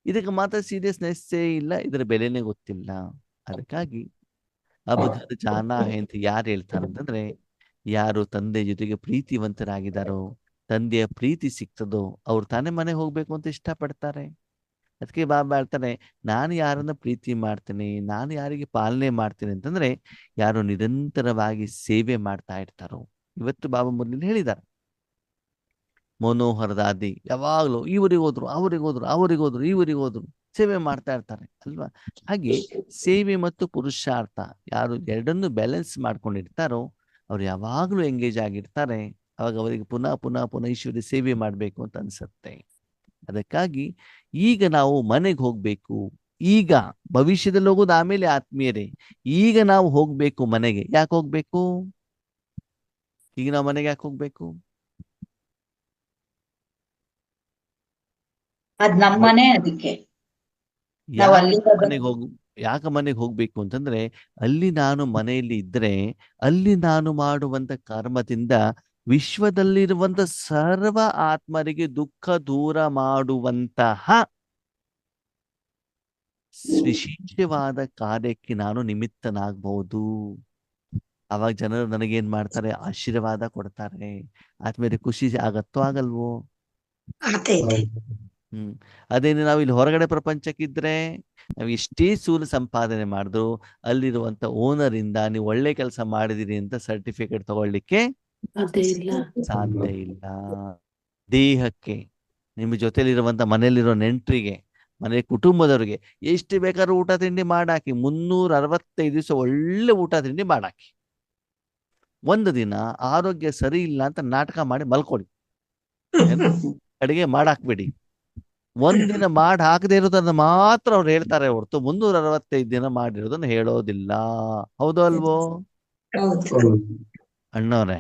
ಇದಕ್ಕೆ ಮಾತ್ರ ಸೀರಿಯಸ್ನೆಸ್ಸೇ ಇಲ್ಲ, ಇದರ ಬೆಲೆನೇ ಗೊತ್ತಿಲ್ಲ. ಅದಕ್ಕಾಗಿ ಅಬ್ ಘರ್ ಜಾನಾ ಹೈ ಅಂತ ಯಾರು ಹೇಳ್ತಾರೆ ಅಂತಂದ್ರೆ, ಯಾರು ತಂದೆ ಜೊತೆಗೆ ಪ್ರೀತಿವಂತರಾಗಿದ್ದಾರೋ, ತಂದೆಯ ಪ್ರೀತಿ ಸಿಗ್ತದೋ ಅವ್ರು ತಾನೇ ಮನೆಗೆ ಹೋಗ್ಬೇಕು ಅಂತ ಇಷ್ಟಪಡ್ತಾರೆ. ಅದಕ್ಕೆ ಬಾಬಾ ಹೇಳ್ತಾನೆ, ನಾನು ಯಾರನ್ನ ಪ್ರೀತಿ ಮಾಡ್ತೇನೆ, ನಾನು ಯಾರಿಗೆ ಪಾಲನೆ ಮಾಡ್ತೇನೆ ಅಂತಂದ್ರೆ ಯಾರು ನಿರಂತರವಾಗಿ ಸೇವೆ ಮಾಡ್ತಾ ಇರ್ತಾರೋ. ಇವತ್ತು ಬಾಬಾ ಮುರಳಿ ಹೇಳಿದ್ದಾರೆ, ಮನೋಹರ ದಾದಿ ಯಾವಾಗಲೂ ಇವರಿಗೆ ಹೋದ್ರು, ಅವರಿಗೆ ಹೋದ್ರು, ಅವರಿಗೆ ಹೋದ್ರು, ಇವರಿಗೆ ಹೋದ್ರು, ಸೇವೆ ಮಾಡ್ತಾ ಇರ್ತಾರೆ ಅಲ್ವಾ. ಹಾಗೆ ಸೇವೆ ಮತ್ತು ಪುರುಷಾರ್ಥ ಯಾರು ಎರಡನ್ನೂ ಬ್ಯಾಲೆನ್ಸ್ ಮಾಡ್ಕೊಂಡಿರ್ತಾರೋ ಅವ್ರು ಯಾವಾಗಲೂ ಎಂಗೇಜ್ ಆಗಿರ್ತಾರೆ. ಅವಾಗ ಅವರಿಗೆ ಪುನಃ ಪುನಃ ಪುನಃ ಈಶ್ವರಿ ಸೇವೆ ಮಾಡಬೇಕು ಅಂತ ಅನ್ಸುತ್ತೆ. ಅದಕ್ಕಾಗಿ ಈಗ ನಾವು ಮನೆಗೆ ಹೋಗ್ಬೇಕು. ಈಗ ಭವಿಷ್ಯದಲ್ಲಿ ಹೋಗೋದು ಆಮೇಲೆ ಆತ್ಮೀಯರೇ. ಈಗ ನಾವು ಹೋಗ್ಬೇಕು ಮನೆಗೆ. ಯಾಕೆ ಹೋಗ್ಬೇಕು? ಈಗ ನಾವು ಮನೆಗೆ ಯಾಕೆ ಹೋಗ್ಬೇಕು? ಅದ್ ನಮ್ಮನೆ, ಅದಕ್ಕೆ ನಾವು ಅಲ್ಲಿ ಯಾಕೆ ಮನೆಗೆ ಹೋಗ್ಬೇಕು ಅಂತಂದ್ರೆ, ಅಲ್ಲಿ ನಾನು ಮನೆಯಲ್ಲಿ ಇದ್ರೆ ಅಲ್ಲಿ ನಾನು ಮಾಡುವಂತ ಕರ್ಮದಿಂದ ವಿಶ್ವದಲ್ಲಿರುವಂತ ಸರ್ವ ಆತ್ಮರಿಗೆ ದುಃಖ ದೂರ ಮಾಡುವಂತಹ ವಿಶೇಷವಾದ ಕಾರ್ಯಕ್ಕೆ ನಾನು ನಿಮಿತ್ತನಾಗಬಹುದು. ಅವಾಗ ಜನರು ನನಗೇನ್ ಮಾಡ್ತಾರೆ? ಆಶೀರ್ವಾದ ಕೊಡ್ತಾರೆ. ಆದ್ಮೇಲೆ ಖುಷಿ ಆಗತ್ತೋ ಆಗಲ್ವೋ? ಆಗ್ತೈತೆ. ಅದೇನು ನಾವು ಇಲ್ಲಿ ಹೊರಗಡೆ ಪ್ರಪಂಚಕ್ಕಿದ್ರೆ ನಾವು ಎಷ್ಟೇ ಸೂಲು ಸಂಪಾದನೆ ಮಾಡಿದ್ರು ಅಲ್ಲಿರುವಂತ ಓನರ್ ಇಂದ ನೀವು ಒಳ್ಳೆ ಕೆಲಸ ಮಾಡಿದಿರಿ ಅಂತ ಸರ್ಟಿಫಿಕೇಟ್ ತಗೊಳ್ಳಿಕ್ಕೆ ಸಾಧ್ಯ ಇಲ್ಲ. ದೇಹಕ್ಕೆ, ನಿಮ್ಮ ಜೊತೆಲಿರುವಂತ ಮನೆಯಲ್ಲಿರೋ ನೆಂಟರಿಗೆ, ಮನೆ ಕುಟುಂಬದವ್ರಿಗೆ ಎಷ್ಟು ಬೇಕಾದ್ರೂ ಊಟ ತಿಂಡಿ ಮಾಡಾಕಿ, 365 ದಿವಸ ಒಳ್ಳೆ ಊಟ ತಿಂಡಿ ಮಾಡಾಕಿ. ಒಂದು ದಿನ ಆರೋಗ್ಯ ಸರಿ ಇಲ್ಲ ಅಂತ ನಾಟಕ ಮಾಡಿ ಮಲ್ಕೊಡಿ, ಅಡಿಗೆ ಮಾಡಾಕ್ಬೇಡಿ. ಒಂದಿನ ಮಾಡಿ ಹಾಕದೇ ಇರೋದನ್ನ ಮಾತ್ರ ಅವ್ರು ಹೇಳ್ತಾರೆ ಹೊರತು 365 ದಿನ ಮಾಡಿರೋದನ್ನ ಹೇಳೋದಿಲ್ಲ. ಹೌದು ಅಲ್ವೋ ಅಣ್ಣವ್ರೆ?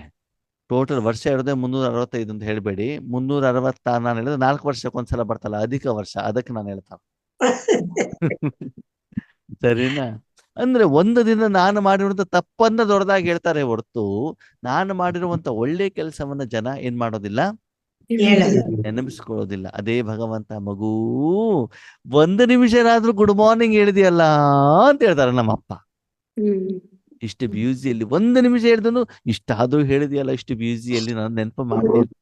ಟೋಟಲ್ ವರ್ಷ ಇರೋದೇ 365 ಅಂತ ಹೇಳ್ಬೇಡಿ. 366 ನಾನು ಹೇಳಿದ್ರೆ 4 ವರ್ಷಕ್ಕೊಂದ್ಸಲ ಬರ್ತಲ್ಲ, ಅಧಿಕ ವರ್ಷ, ಅದಕ್ಕೆ ನಾನು ಹೇಳ್ತಾನೆ. ಸರಿನಾ? ಅಂದ್ರೆ ಒಂದು ದಿನ ನಾನು ಮಾಡಿರುವಂತ ತಪ್ಪನ್ನ ದೊಡ್ಡದಾಗಿ ಹೇಳ್ತಾರೆ ಹೊರತು ನಾನು ಮಾಡಿರುವಂತ ಒಳ್ಳೆ ಕೆಲಸವನ್ನ ಜನ ಏನ್ ಮಾಡೋದಿಲ್ಲ, ನೆನಪಿಸ್ಕೊಳ್ಳೋದಿಲ್ಲ. ಅದೇ ಭಗವಂತ, ಮಗು 1 ನಿಮಿಷನಾದ್ರೂ ಗುಡ್ ಮಾರ್ನಿಂಗ್ ಹೇಳಿದೆಯಲ್ಲ ಅಂತ ಹೇಳ್ತಾರೆ ನಮ್ಮಪ್ಪ. ಇಷ್ಟು ಬ್ಯೂಸಿಯಲ್ಲಿ 1 ನಿಮಿಷ ಹೇಳಿದನು, ಇಷ್ಟಾದ್ರೂ ಹೇಳಿದೆಯಲ್ಲ, ಇಷ್ಟು ಬ್ಯೂಸಿಯಲ್ಲಿ ನಾನು ನೆನಪು ಮಾಡಿದೆಯಲ್ಲ.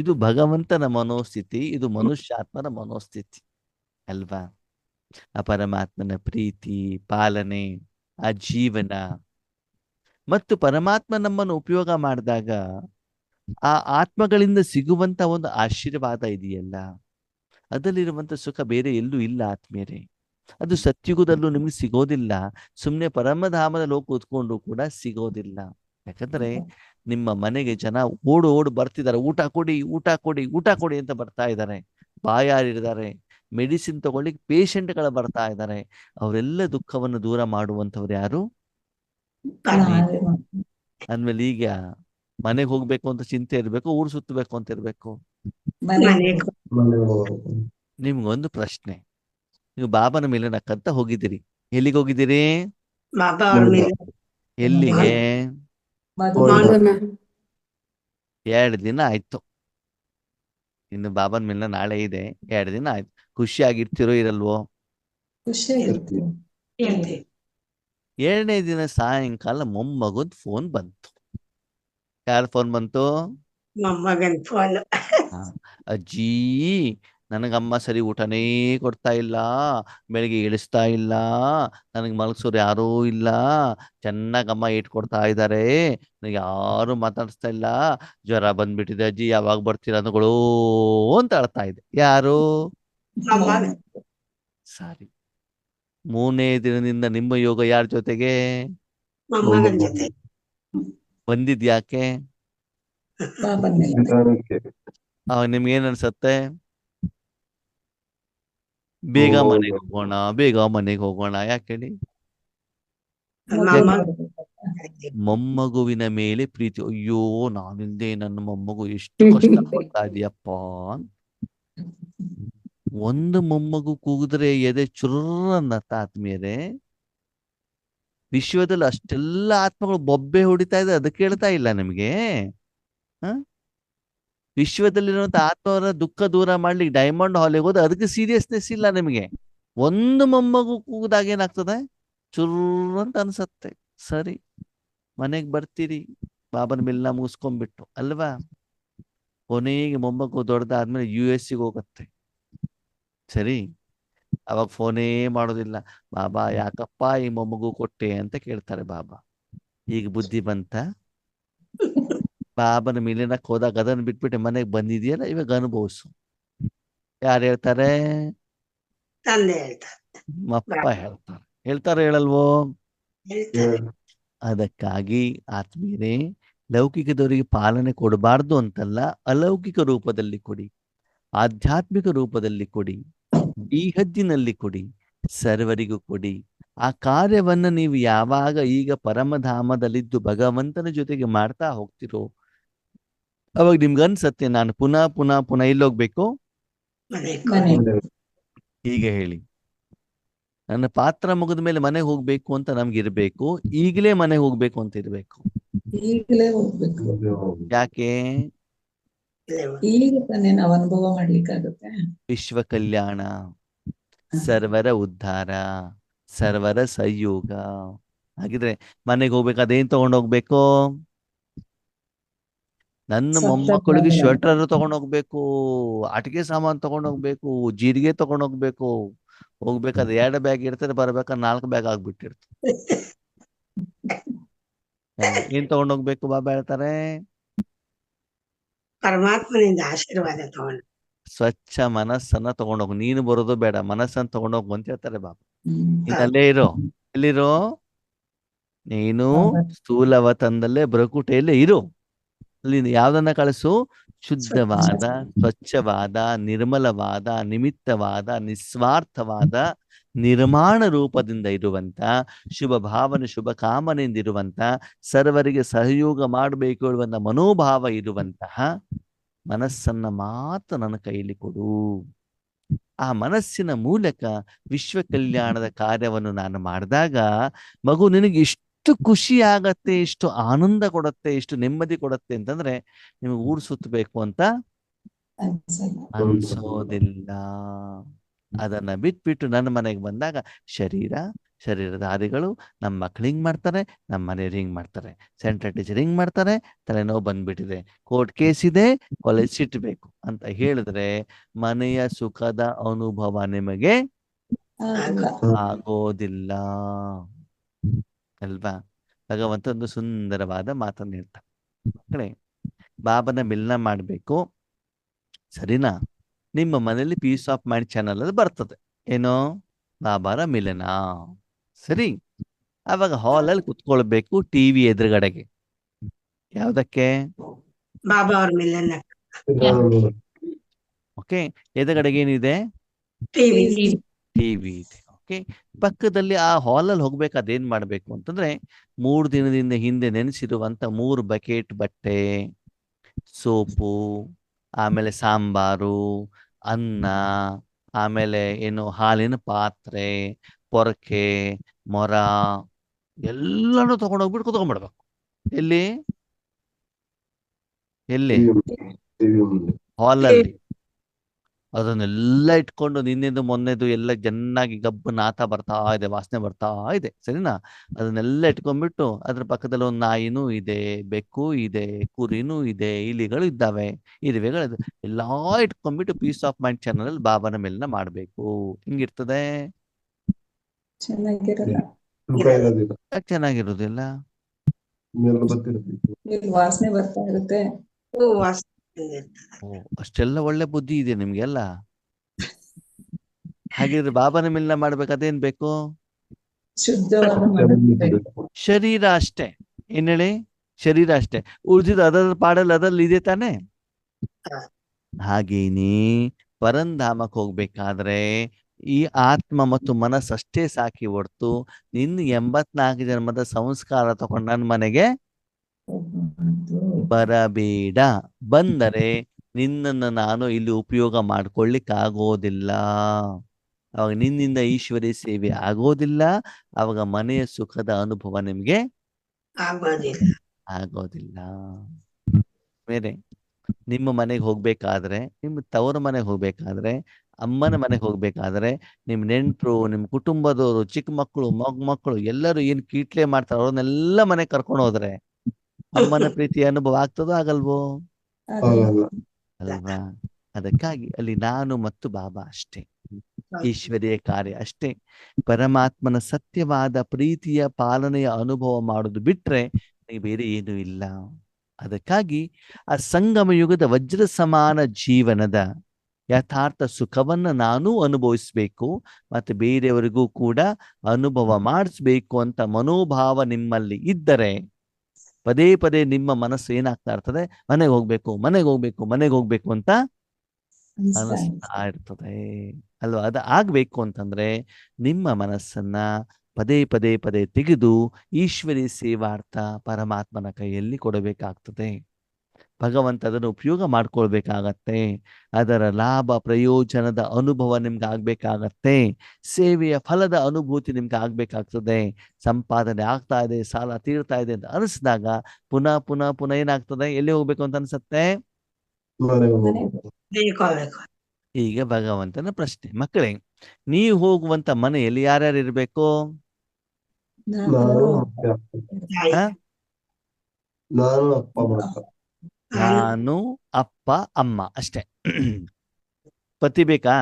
ಇದು ಭಗವಂತನ ಮನೋಸ್ಥಿತಿ, ಇದು ಮನುಷ್ಯಾತ್ಮನ ಮನೋಸ್ಥಿತಿ ಅಲ್ವಾ? ಆ ಪರಮಾತ್ಮನ ಪ್ರೀತಿ, ಪಾಲನೆ, ಆ ಜೀವನ ಮತ್ತು ಪರಮಾತ್ಮ ನಮ್ಮನ್ನು ಉಪಯೋಗ ಮಾಡಿದಾಗ ಆ ಆತ್ಮಗಳಿಂದ ಸಿಗುವಂತ ಒಂದು ಆಶೀರ್ವಾದ ಇದೆಯಲ್ಲ, ಅದರಲ್ಲಿರುವಂತ ಸುಖ ಬೇರೆ ಎಲ್ಲೂ ಇಲ್ಲ ಆತ್ಮೀಯರೇ. ಅದು ಸತ್ಯುಗದಲ್ಲೂ ನಿಮ್ಗೆ ಸಿಗೋದಿಲ್ಲ, ಸುಮ್ಮನೆ ಪರಮಧಾಮದಲ್ಲಿ ಹೋಗಿ ಕೂತ್ಕೊಂಡು ಕೂಡ ಸಿಗೋದಿಲ್ಲ. ಯಾಕಂದ್ರೆ ನಿಮ್ಮ ಮನೆಗೆ ಜನ ಓಡು ಬರ್ತಿದ್ದಾರೆ, ಊಟ ಕೊಡಿ, ಊಟ ಕೊಡಿ, ಊಟ ಕೊಡಿ ಅಂತ ಬರ್ತಾ ಇದ್ದಾರೆ. ಬಾಯಾರಿದ್ದಾರೆ, ಮೆಡಿಸಿನ್ ತಗೊಳ್ಳಿಕ್ಕೆ ಪೇಷಂಟ್ಗಳು ಬರ್ತಾ ಇದ್ದಾರೆ. ಅವರೆಲ್ಲ ದುಃಖವನ್ನು ದೂರ ಮಾಡುವಂಥವ್ರು ಯಾರು? ಅಂದ್ಮೇಲೆ ಈಗ ಮನೆಗೆ ಹೋಗ್ಬೇಕು ಅಂತ ಚಿಂತೆ ಇರ್ಬೇಕು, ಊರು ಸುತ್ತಬೇಕು ಅಂತ ಇರ್ಬೇಕು? ನಿಮ್ಗೊಂದು ಪ್ರಶ್ನೆ, ನೀವು ಬಾಬನ ಮಿಲನಕ್ಕಂತ ಹೋಗಿದ್ದೀರಿ. ಎಲ್ಲಿಗೆ ಹೋಗಿದ್ದೀರಿ? ಎಲ್ಲಿಗೆ? 2 ದಿನ ಆಯ್ತು. ಇನ್ನು ಬಾಬನ ಮಿಲನ ನಾಳೆ ಇದೆ. 2 ದಿನ ಆಯ್ತು. ಖುಷಿಯಾಗಿರ್ತಿರೋ ಇರಲ್ವೋ? 2ನೇ ದಿನ ಸಾಯಂಕಾಲ ಮೊಮ್ಮಗನ್ ಫೋನ್ ಬಂತು. ಯಾರ ಫೋನ್ ಬಂತು? ಮೊಮ್ಮಗನ್ ಫೋನ್. ಅಜ್ಜಿ, ನನಗಮ್ಮ ಸರಿ ಊಟನೇ ಕೊಡ್ತಾ ಇಲ್ಲ, ಬೆಳಿಗ್ಗೆ ಇಳಿಸ್ತಾ ಇಲ್ಲ, ನನಗೆ ಮಲಗಿಸೋರು ಯಾರೂ ಇಲ್ಲ, ಚೆನ್ನಾಗಮ್ಮ ಏಟ್ ಕೊಡ್ತಾ ಇದ್ದಾರೆ, ನನಗೆ ಯಾರು ಮಾತಾಡಿಸ್ತಾ ಇಲ್ಲ, ಜ್ವರ ಬಂದ್ಬಿಟ್ಟಿದೆ ಅಜ್ಜಿ, ಯಾವಾಗ ಬರ್ತೀರಾ ಅಂದ್ಗಳು ಅಂತ ಅಳ್ತಾ ಇದೆ. ಯಾರು? ಸರಿ. 3ನೇ ದಿನದಿಂದ ನಿಮ್ಮ ಯೋಗ ಯಾರ ಜೊತೆಗೆ? ಮೊಮ್ಮಗನ್ ಜೊತೆ. ಬಂದಿದ್ಯಾಕೆ? ನಿಮ್ಗೆ ಏನ್ ಅನ್ಸತ್ತೆ? ಬೇಗ ಮನೆಗೆ ಹೋಗೋಣ, ಬೇಗ ಮನೆಗೆ ಹೋಗೋಣ. ಯಾಕೆ ಹೇಳಿ? ಮೊಮ್ಮಗುವಿನ ಮೇಲೆ ಪ್ರೀತಿ. ಅಯ್ಯೋ, ನಾನಿಲ್ದೆ ನನ್ನ ಮೊಮ್ಮಗು ಎಷ್ಟು ಕಷ್ಟ ಪಡ್ತಾ ಇದೆಯಪ್ಪ. ಒಂದು ಮೊಮ್ಮಗು ಕೂಗಿದ್ರೆ ಎದೆ ಚುರ್ರನ್ನತ್ತ ಆತ್ಮೀಯರೇ. ವಿಶ್ವದಲ್ಲಿ ಅಷ್ಟೆಲ್ಲ ಆತ್ಮಗಳು ಬೊಬ್ಬೆ ಹೊಡಿತಾ ಇದೆ, ಅದಕ್ಕೆ ಹೇಳ್ತಾ ಇಲ್ಲ ನಿಮ್ಗೆ? ವಿಶ್ವದಲ್ಲಿರುವಂತ ಆತ್ಮವರ ದುಃಖ ದೂರ ಮಾಡ್ಲಿಕ್ಕೆ ಡೈಮಂಡ್ ಹಾಲಿಗೆ ಹೋದ ಅದಕ್ಕೆ ಸೀರಿಯಸ್ನೆಸ್ ಇಲ್ಲ ನಿಮಗೆ. ಒಂದು ಮೊಮ್ಮಗು ಕೂಗಿದಾಗ ಏನಾಗ್ತದೆ, ಚುರ್ರು ಅಂತ ಅನ್ಸತ್ತೆ. ಸರಿ, ಮನೆಗೆ ಬರ್ತೀರಿ ಬಾಬನ ಮಿಲ್ನ ಮುಗಿಸ್ಕೊಂಡ್ಬಿಟ್ಟು ಅಲ್ವಾ. ಕೊನೆಗೆ ಮೊಮ್ಮಗು ದೊಡ್ಡದಾದ್ಮೇಲೆ US ಗೆ ಹೋಗತ್ತೆ. ಸರಿ, ಅವಾಗ ಫೋನೇ ಮಾಡೋದಿಲ್ಲ. ಬಾಬಾ ಯಾಕಪ್ಪ ಈ ಮೊಮ್ಮಗು ಕೊಟ್ಟೆ ಅಂತ ಕೇಳ್ತಾರೆ ಬಾಬಾ. ಈಗ ಬುದ್ಧಿ ಬಂತ? ಬಾಬನ ಮಿಲನಕ್ಕೆ ಹೋದಾಗ ಅದನ್ನು ಬಿಟ್ಬಿಟ್ಟು ಮನೆಗೆ ಬಂದಿದೆಯಲ್ಲ, ಇವಾಗ ಅನುಭವಿಸು. ಯಾರು ಹೇಳ್ತಾರೆ? ತಂದೆ ಹೇಳ್ತಾರೆ, ಮಪ್ಪ ಹೇಳ್ತಾರೆ ಹೇಳಲ್ವೋ? ಹೇಳ್ತಾರೆ. ಅದಕ್ಕಾಗಿ ಆತ್ಮೀಯರೇ, ಲೌಕಿಕದವರಿಗೆ ಪಾಲನೆ ಕೊಡಬಾರ್ದು ಅಂತಲ್ಲ, ಅಲೌಕಿಕ ರೂಪದಲ್ಲಿ ಕೊಡಿ, ಆಧ್ಯಾತ್ಮಿಕ ರೂಪದಲ್ಲಿ ಕೊಡಿ, ಈ ಹದ್ದಿನಲ್ಲಿ ಕೊಡಿ, ಸರ್ವರಿಗೂ ಕೊಡಿ. ಆ ಕಾರ್ಯವನ್ನು ನೀವು ಯಾವಾಗ ಈಗ ಪರಮಧಾಮದಲ್ಲಿದ್ದು ಭಗವಂತನ ಜೊತೆಗೆ ಮಾಡ್ತಾ ಹೋಗ್ತಿರೋ ಅವಾಗ ನಿಮ್ಗನ್ಸತ್ತೆ ನಾನು ಪುನಃ ಪುನಃ ಪುನಃ ಇಲ್ಲೋಗ್ಬೇಕು. ಹೀಗೆ ಹೇಳಿ, ನನ್ನ ಪಾತ್ರ ಮುಗಿದ ಮೇಲೆ ಮನೆಗೆ ಹೋಗ್ಬೇಕು ಅಂತ ನಮ್ಗಿರ್ಬೇಕು, ಈಗಲೇ ಮನೆಗೆ ಹೋಗ್ಬೇಕು ಅಂತ ಇರ್ಬೇಕು. ಈಗಲೇ ಹೋಗ್ಬೇಕು. ಯಾಕೆ? ಈಗ ತಾನೇ ನಾವು ಅನುಭವ ಮಾಡ್ಲಿಕ್ಕಾಗುತ್ತೆ. ವಿಶ್ವ ಕಲ್ಯಾಣ, ಸರ್ವರ ಉದ್ಧಾರ, ಸರ್ವರ ಸಂಯೋಗ. ಹಾಗಿದ್ರೆ ಮನೆಗೆ ಹೋಗ್ಬೇಕು, ಅದೇನ್ ತಗೊಂಡೋಗ್ಬೇಕು? ನನ್ನ ಮೊಮ್ಮಕ್ಕಳಿಗೆ ಸ್ವೆಟರ್ ತಗೊಂಡೋಗ್ಬೇಕು, ಆಟಿಕೆ ಸಾಮಾನು ತಗೊಂಡೋಗ್ಬೇಕು, ಜೀರಿಗೆ ತಗೊಂಡೋಗ್ಬೇಕು. ಹೋಗ್ಬೇಕಾದ್ರೆ 2 ಬ್ಯಾಗ್ ಇರ್ತಾರೆ, ಬರ್ಬೇಕಾದ್ರೆ 4 ಬ್ಯಾಗ್ ಆಗ್ಬಿಟ್ಟಿರ್ತದೆ. ಏನ್ ತಗೊಂಡೋಗ್ಬೇಕು ಬಾಬಾ ಹೇಳ್ತಾರೆ? ಪರಮಾತ್ಮನಿಂದ ಆಶೀರ್ವಾದ ತಗೊಂಡು ಸ್ವಚ್ಛ ಮನಸ್ಸನ್ನ ತಗೊಂಡೋಗು. ನೀನು ಬರೋದು ಬೇಡ, ಮನಸ್ಸನ್ನ ತಗೊಂಡೋಗು ಅಂತ ಹೇಳ್ತಾರೆ ಬಾಬಾ. ನೀನ್ ಅಲ್ಲೇ ಇರೋ. ಎಲ್ಲಿರೋ? ನೀನು ಸ್ಥೂಲವತನದಲ್ಲೇ ಬರಕುಟೆಯಲ್ಲೇ ಇರು. ಅಲ್ಲಿ ಯಾವ್ದನ್ನ ಕಳಿಸು? ಶುದ್ಧವಾದ, ಸ್ವಚ್ಛವಾದ, ನಿರ್ಮಲವಾದ, ನಿಮಿತ್ತವಾದ, ನಿಸ್ವಾರ್ಥವಾದ, ನಿರ್ಮಾಣ ರೂಪದಿಂದ ಇರುವಂತ, ಶುಭ ಭಾವನೆ ಶುಭ ಕಾಮನೆಯಿಂದ ಇರುವಂತ, ಸರ್ವರಿಗೆ ಸಹಯೋಗ ಮಾಡಬೇಕು ಹೇಳುವಂತ ಮನೋಭಾವ ಇರುವಂತಹ ಮನಸ್ಸನ್ನ ಮಾತ್ರ ನನ್ನ ಕೈಯಲ್ಲಿ ಕೊಡು. ಆ ಮನಸ್ಸಿನ ಮೂಲಕ ವಿಶ್ವ ಕಲ್ಯಾಣದ ಕಾರ್ಯವನ್ನು ನಾನು ಮಾಡಿದಾಗ ಮಗು ನಿನಗೆ ಎಷ್ಟು ಖುಷಿ ಆಗತ್ತೆ, ಎಷ್ಟು ಆನಂದ ಕೊಡುತ್ತೆ, ಎಷ್ಟು ನೆಮ್ಮದಿ ಕೊಡುತ್ತೆ ಅಂತಂದ್ರೆ ನಿಮಗೆ ಊರು ಸುತ್ತಬೇಕು ಅಂತ ಅನ್ಸೋದಿಲ್ಲ. ಅದನ್ನ ಬಿಟ್ಬಿಟ್ಟು ನನ್ನ ಮನೆಗೆ ಬಂದಾಗ ಶರೀರಧಾರಿಗಳು ನಮ್ಮ ಮಕ್ಳು ಹಿಂಗ್ ಮಾಡ್ತಾರೆ, ನಮ್ಮ ಮನೆಯವ್ರು ಹಿಂಗ್ ಮಾಡ್ತಾರೆ, ಸೆಂಟ್ರಲ್ ಟೀಚರ್ ಹಿಂಗ್ ಮಾಡ್ತಾರೆ, ತಲೆನೋವು ಬಂದ್ಬಿಟ್ಟಿದೆ, ಕೋರ್ಟ್ ಕೇಸ್ ಇದೆ, ಕಾಲೇಜ್ ಸಿಟ್ಬೇಕು ಅಂತ ಹೇಳಿದ್ರೆ ಮನೆಯ ಸುಖದ ಅನುಭವ ನಿಮಗೆ ಆಗೋದಿಲ್ಲ ಅಲ್ವಾ? ಭಗವಂತ ಒಂದು ಸುಂದರವಾದ ಮಾತನ್ನು ಹೇಳ್ತಾರೆ. ಮಕ್ಕಳೇ, ಬಾಬನ ಮಿಲನ ಮಾಡ್ಬೇಕು, ಸರಿನಾ? ನಿಮ್ಮ ಮನೆಯಲ್ಲಿ ಪೀಸ್ ಆಫ್ ಮೈಂಡ್ ಚಾನಲ್ ಅಲ್ಲಿ ಬರ್ತದೆ, ಏನೋ ಬಾಬಾರ ಮಿಲನ. ಸರಿ, ಅವಾಗ ಹಾಲಲ್ಲಿ ಕುತ್ಕೊಳ್ಬೇಕು, ಟಿವಿ ಎದುರುಗಡೆಗೆ. ಯಾವ್ದಕ್ಕೆ? ಬಾಬಾ ಅವ್ರ ಮಿಲನ. ಓಕೆ, ಎದುರುಗಡೆಗೆ ಏನಿದೆ? ಟಿವಿ ಇದೆ. ಓಕೆ, ಪಕ್ಕದಲ್ಲಿ ಆ ಹಾಲಲ್ಲಿ ಹೋಗ್ಬೇಕು. ಅದೇನ್ ಮಾಡ್ಬೇಕು ಅಂತಂದ್ರೆ 3 ದಿನದಿಂದ ಹಿಂದೆ ನೆನೆಸಿರುವಂತ 3 ಬಕೆಟ್ ಬಟ್ಟೆ, ಸೋಪು, ಆಮೇಲೆ ಸಾಂಬಾರು, ಅನ್ನ, ಆಮೇಲೆ ಏನು ಹಾಲಿನ ಪಾತ್ರೆ, ಪೊರಕೆ, ಮೊರ ಎಲ್ಲಾನು ತಗೊಂಡೋಗ್ಬಿಟ್ಟು ಕುತ್ಕೊಂಡ್ಬಿಡ್ಬೇಕು. ಎಲ್ಲಿ? ಹಾಲಲ್ಲಿ. ಅದನ್ನೆಲ್ಲ ಇಟ್ಕೊಂಡು ನಿನ್ನೆದು ಮೊನ್ನೆದು ಎಲ್ಲ ಚೆನ್ನಾಗಿ ಗಬ್ಬು ನಾತ ಬರ್ತಾ ಇದೆ, ವಾಸನೆ ಬರ್ತಾ ಇದೆ, ಸರಿನಾ? ಅದನ್ನೆಲ್ಲ ಇಟ್ಕೊಂಡ್ಬಿಟ್ಟು ಅದ್ರ ಪಕ್ಕದಲ್ಲಿ ಒಂದು ನಾಯಿನೂ ಇದೆ, ಬೆಕ್ಕು ಇದೆ, ಕುರಿನೂ ಇದೆ, ಇಲಿಗಳು ಇದ್ದಾವೆ, ಇರುವೆಗಳು, ಎಲ್ಲಾ ಇಟ್ಕೊಂಡ್ಬಿಟ್ಟು ಪೀಸ್ ಆಫ್ ಮೈಂಡ್ ಚಾನಲ್ ಅಲ್ಲಿ ಬಾಬನ ಮೇಲಿನ ಮಾಡ್ಬೇಕು. ಹಿಂಗಿರ್ತದೆ? ಚೆನ್ನಾಗಿರೋದಿಲ್ಲ. ವಾಸನೆ ಬರ್ತಾ ಇರುತ್ತೆ. ಅಷ್ಟೆಲ್ಲ ಒಳ್ಳೆ ಬುದ್ಧಿ ಇದೆ ನಿಮ್ಗೆಲ್ಲ. ಹಾಗಿದ್ರೆ ಬಾಬನ ಮಿಲನ ಮಾಡ್ಬೇಕು, ಅದೇನ್ ಬೇಕು? ಶುದ್ಧವಾದ ಶರೀರ ಅಷ್ಟೇ. ಏನ್ ಹೇಳಿ? ಶರೀರ ಅಷ್ಟೇ. ಉಳಿದಿದ್ದು ಅದರ ಪಾಡಲ್ಲಿ ಅದ್ರಲ್ಲಿ ಇದೆ ತಾನೆ. ಹಾಗೇನಿ ಪರಂಧಾಮಕ್ಕೆ ಹೋಗ್ಬೇಕಾದ್ರೆ ಈ ಆತ್ಮ ಮತ್ತು ಮನಸ್ಸು ಅಷ್ಟೇ ಸಾಕಿ ಹೊರ್ತು ನಿನ್ನ 84 ಜನ್ಮದ ಸಂಸ್ಕಾರ ತಗೊಂಡು ನನ್ನ ಮನೆಗೆ ಬರಬೇಡ. ಬಂದರೆ ನಿನ್ನನ್ನು ನಾನು ಇಲ್ಲಿ ಉಪಯೋಗ ಮಾಡ್ಕೊಳ್ಳಿಕ್ಕಾಗೋದಿಲ್ಲ. ಅವಾಗ ನಿನ್ನಿಂದ ಈಶ್ವರಿ ಸೇವೆ ಆಗೋದಿಲ್ಲ. ಅವಾಗ ಮನೆಯ ಸುಖದ ಅನುಭವ ನಿಮ್ಗೆ ಆಗೋದಿಲ್ಲ. ಬೇರೆ ನಿಮ್ಮ ಮನೆಗೆ ಹೋಗ್ಬೇಕಾದ್ರೆ, ನಿಮ್ಮ ತವರು ಮನೆಗೆ ಹೋಗ್ಬೇಕಾದ್ರೆ, ಅಮ್ಮನ ಮನೆಗೆ ಹೋಗ್ಬೇಕಾದ್ರೆ, ನಿಮ್ ನೆಂಟ್ರು, ನಿಮ್ ಕುಟುಂಬದವರು, ಚಿಕ್ಕ ಮಕ್ಕಳು, ಮಕ್ಕಳು ಎಲ್ಲರೂ ಏನ್ ಕೀಟ್ಲೆ ಮಾಡ್ತಾರೋ ಅವ್ರನ್ನೆಲ್ಲ ಮನೆಗೆ ಕರ್ಕೊಂಡು ಹೋದ್ರೆ ಅಮ್ಮನ ಪ್ರೀತಿ ಅನುಭವ ಆಗ್ತದೋ ಆಗಲ್ವೋ? ಆಗಲ್ಲ. ಅಲ್ವಾ? ಅದಕ್ಕಾಗಿ ಅಲ್ಲಿ ನಾನು ಮತ್ತು ಬಾಬಾ ಅಷ್ಟೇ, ಈಶ್ವರಿಯ ಕಾರ್ಯ ಅಷ್ಟೇ. ಪರಮಾತ್ಮನ ಸತ್ಯವಾದ ಪ್ರೀತಿಯ ಪಾಲನೆಯ ಅನುಭವ ಮಾಡೋದು ಬಿಟ್ರೆ ಬೇರೆ ಏನೂ ಇಲ್ಲ. ಅದಕ್ಕಾಗಿ ಆ ಸಂಗಮ ಯುಗದ ವಜ್ರ ಸಮಾನ ಜೀವನದ ಯಥಾರ್ಥ ಸುಖವನ್ನು ನಾನೂ ಅನುಭವಿಸ್ಬೇಕು ಮತ್ತು ಬೇರೆಯವರಿಗೂ ಕೂಡ ಅನುಭವ ಮಾಡಿಸ್ಬೇಕು ಅಂತ ಮನೋಭಾವ ನಿಮ್ಮಲ್ಲಿ ಇದ್ದರೆ ಪದೇ ಪದೇ ನಿಮ್ಮ ಮನಸ್ಸು ಏನಾಗ್ತಾ ಇರ್ತದೆ? ಮನೆಗೆ ಹೋಗ್ಬೇಕು ಅಂತ ಅನಿಸ್ತಾ ಇರ್ತದೆ ಅಲ್ವಾ? ಅದು ಆಗ್ಬೇಕು ಅಂತಂದ್ರೆ ನಿಮ್ಮ ಮನಸ್ಸನ್ನ ಪದೇ ಪದೇ ತೆಗೆದು ಈಶ್ವರಿ ಸೇವಾರ್ಥ ಪರಮಾತ್ಮನ ಕೈಯಲ್ಲಿ ಕೊಡಬೇಕಾಗ್ತದೆ. ಭಗವಂತ ಅದನ್ನು ಉಪಯೋಗ ಮಾಡ್ಕೊಳ್ಬೇಕಾಗತ್ತೆ. ಅದರ ಲಾಭ ಪ್ರಯೋಜನದ ಅನುಭವ ನಿಮ್ಗೆ ಆಗ್ಬೇಕಾಗತ್ತೆ. ಸೇವೆಯ ಫಲದ ಅನುಭೂತಿ ನಿಮ್ಗೆ ಆಗ್ಬೇಕಾಗ್ತದೆ. ಸಂಪಾದನೆ ಆಗ್ತಾ ಇದೆ, ಸಾಲ ತೀರ್ತಾ ಇದೆ ಅಂತ ಅನಿಸಿದಾಗ ಪುನಃ ಪುನಃ ಪುನಃ ಏನಾಗ್ತದೆ? ಎಲ್ಲಿ ಹೋಗ್ಬೇಕು ಅಂತ ಅನ್ಸತ್ತೆ? ಮನೆಗೆ ಹೋಗ್ಬೇಕು. ಬೇಕೋಬೇಕು. ಈಗ ಭಗವಂತನ ಪ್ರಶ್ನೆ, ಮಕ್ಕಳೇ, ನೀವು ಹೋಗುವಂತ ಮನೆಯಲ್ಲಿ ಯಾರ್ಯಾರು ಇರ್ಬೇಕು? ನಾನು ಅಪ್ಪ ತಾಯಿ. ಆ? ನಾನು ಅಪ್ಪ ಮಾತ್ರ. ನಾನು, ಅಪ್ಪ, ಅಮ್ಮ ಅಷ್ಟೇ. ಪತಿ ಬೇಕಾ?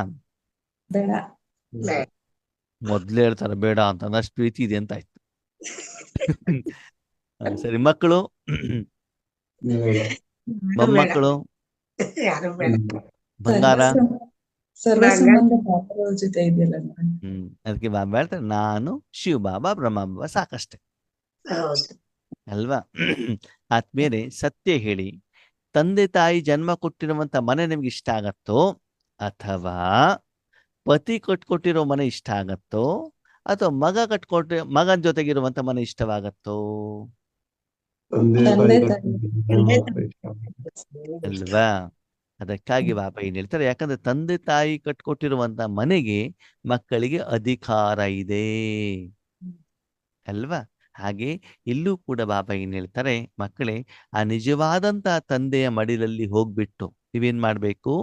ಬೇಡ. ಬೇಡ. ಮೊದ್ಲೇ ಹೇಳ್ತಾರೆ ಬೇಡ ಅಂತ, ಅಷ್ಟು ಪ್ರೀತಿ ಇದೆ ಅಂತ ಆಯ್ತು. ಸರಿ, ಮಕ್ಕಳು? ಬೇಡ. ಮೊಮ್ಮಕ್ಕಳು? ಯಾರು ಬೇಡ. ಬಂಗಾರ? ಸರ್ವ ಸಂಬಂಧ ಪಾತ್ರಗಳ ಜೊತೆ ಇದೆಯಲ್ಲ ಅದಕ್ಕೆ ಬಾಬಾ ಹೇಳ್ತಾರೆ ನಾನು, ಶಿವ ಬಾಬಾ, ಬ್ರಹ್ಮ ಬಾಬಾ ಸಾಕಷ್ಟೆ ಹೌದು. ಅಲ್ವಾ? ಆದ್ಮೇಲೆ ಸತ್ಯ ಹೇಳಿ, ತಂದೆ ತಾಯಿ ಜನ್ಮ ಕೊಟ್ಟಿರುವಂತ ಮನೆ ನಿಮ್ಗೆ ಇಷ್ಟ ಆಗತ್ತೋ ಅಥವಾ ಪತಿ ಕಟ್ಕೊಟ್ಟಿರೋ ಮನೆ ಇಷ್ಟ ಆಗತ್ತೋ ಅಥವಾ ಮಗನ ಜೊತೆಗಿರುವಂತ ಮನೆ ಇಷ್ಟವಾಗತ್ತೋ? ತಂದೆ ತಂದೆ ತಾಯಿ ತಾಯಿ. ಅಲ್ವಾ? ಅದಕ್ಕಾಗಿ ಬಾಬಾ ಏನ್ ಹೇಳ್ತಾರೆ, ಯಾಕಂದ್ರೆ ತಂದೆ ತಾಯಿ ಕಟ್ಕೊಟ್ಟಿರುವಂತ ಮನೆಗೆ ಮಕ್ಕಳಿಗೆ ಅಧಿಕಾರ ಇದೆ ಅಲ್ವಾ? ಹಾಗೆ ಇಲ್ಲೂ ಕೂಡ ಬಾಬಾ ಏನ್ ಹೇಳ್ತಾರೆ, ಮಕ್ಕಳೇ, ಆ ನಿಜವಾದಂತ ತಂದೆಯ ಮಡಿಲಲ್ಲಿ ಹೋಗ್ಬಿಟ್ಟು ನೀವೇನ್ ಮಾಡ್ಬೇಕು?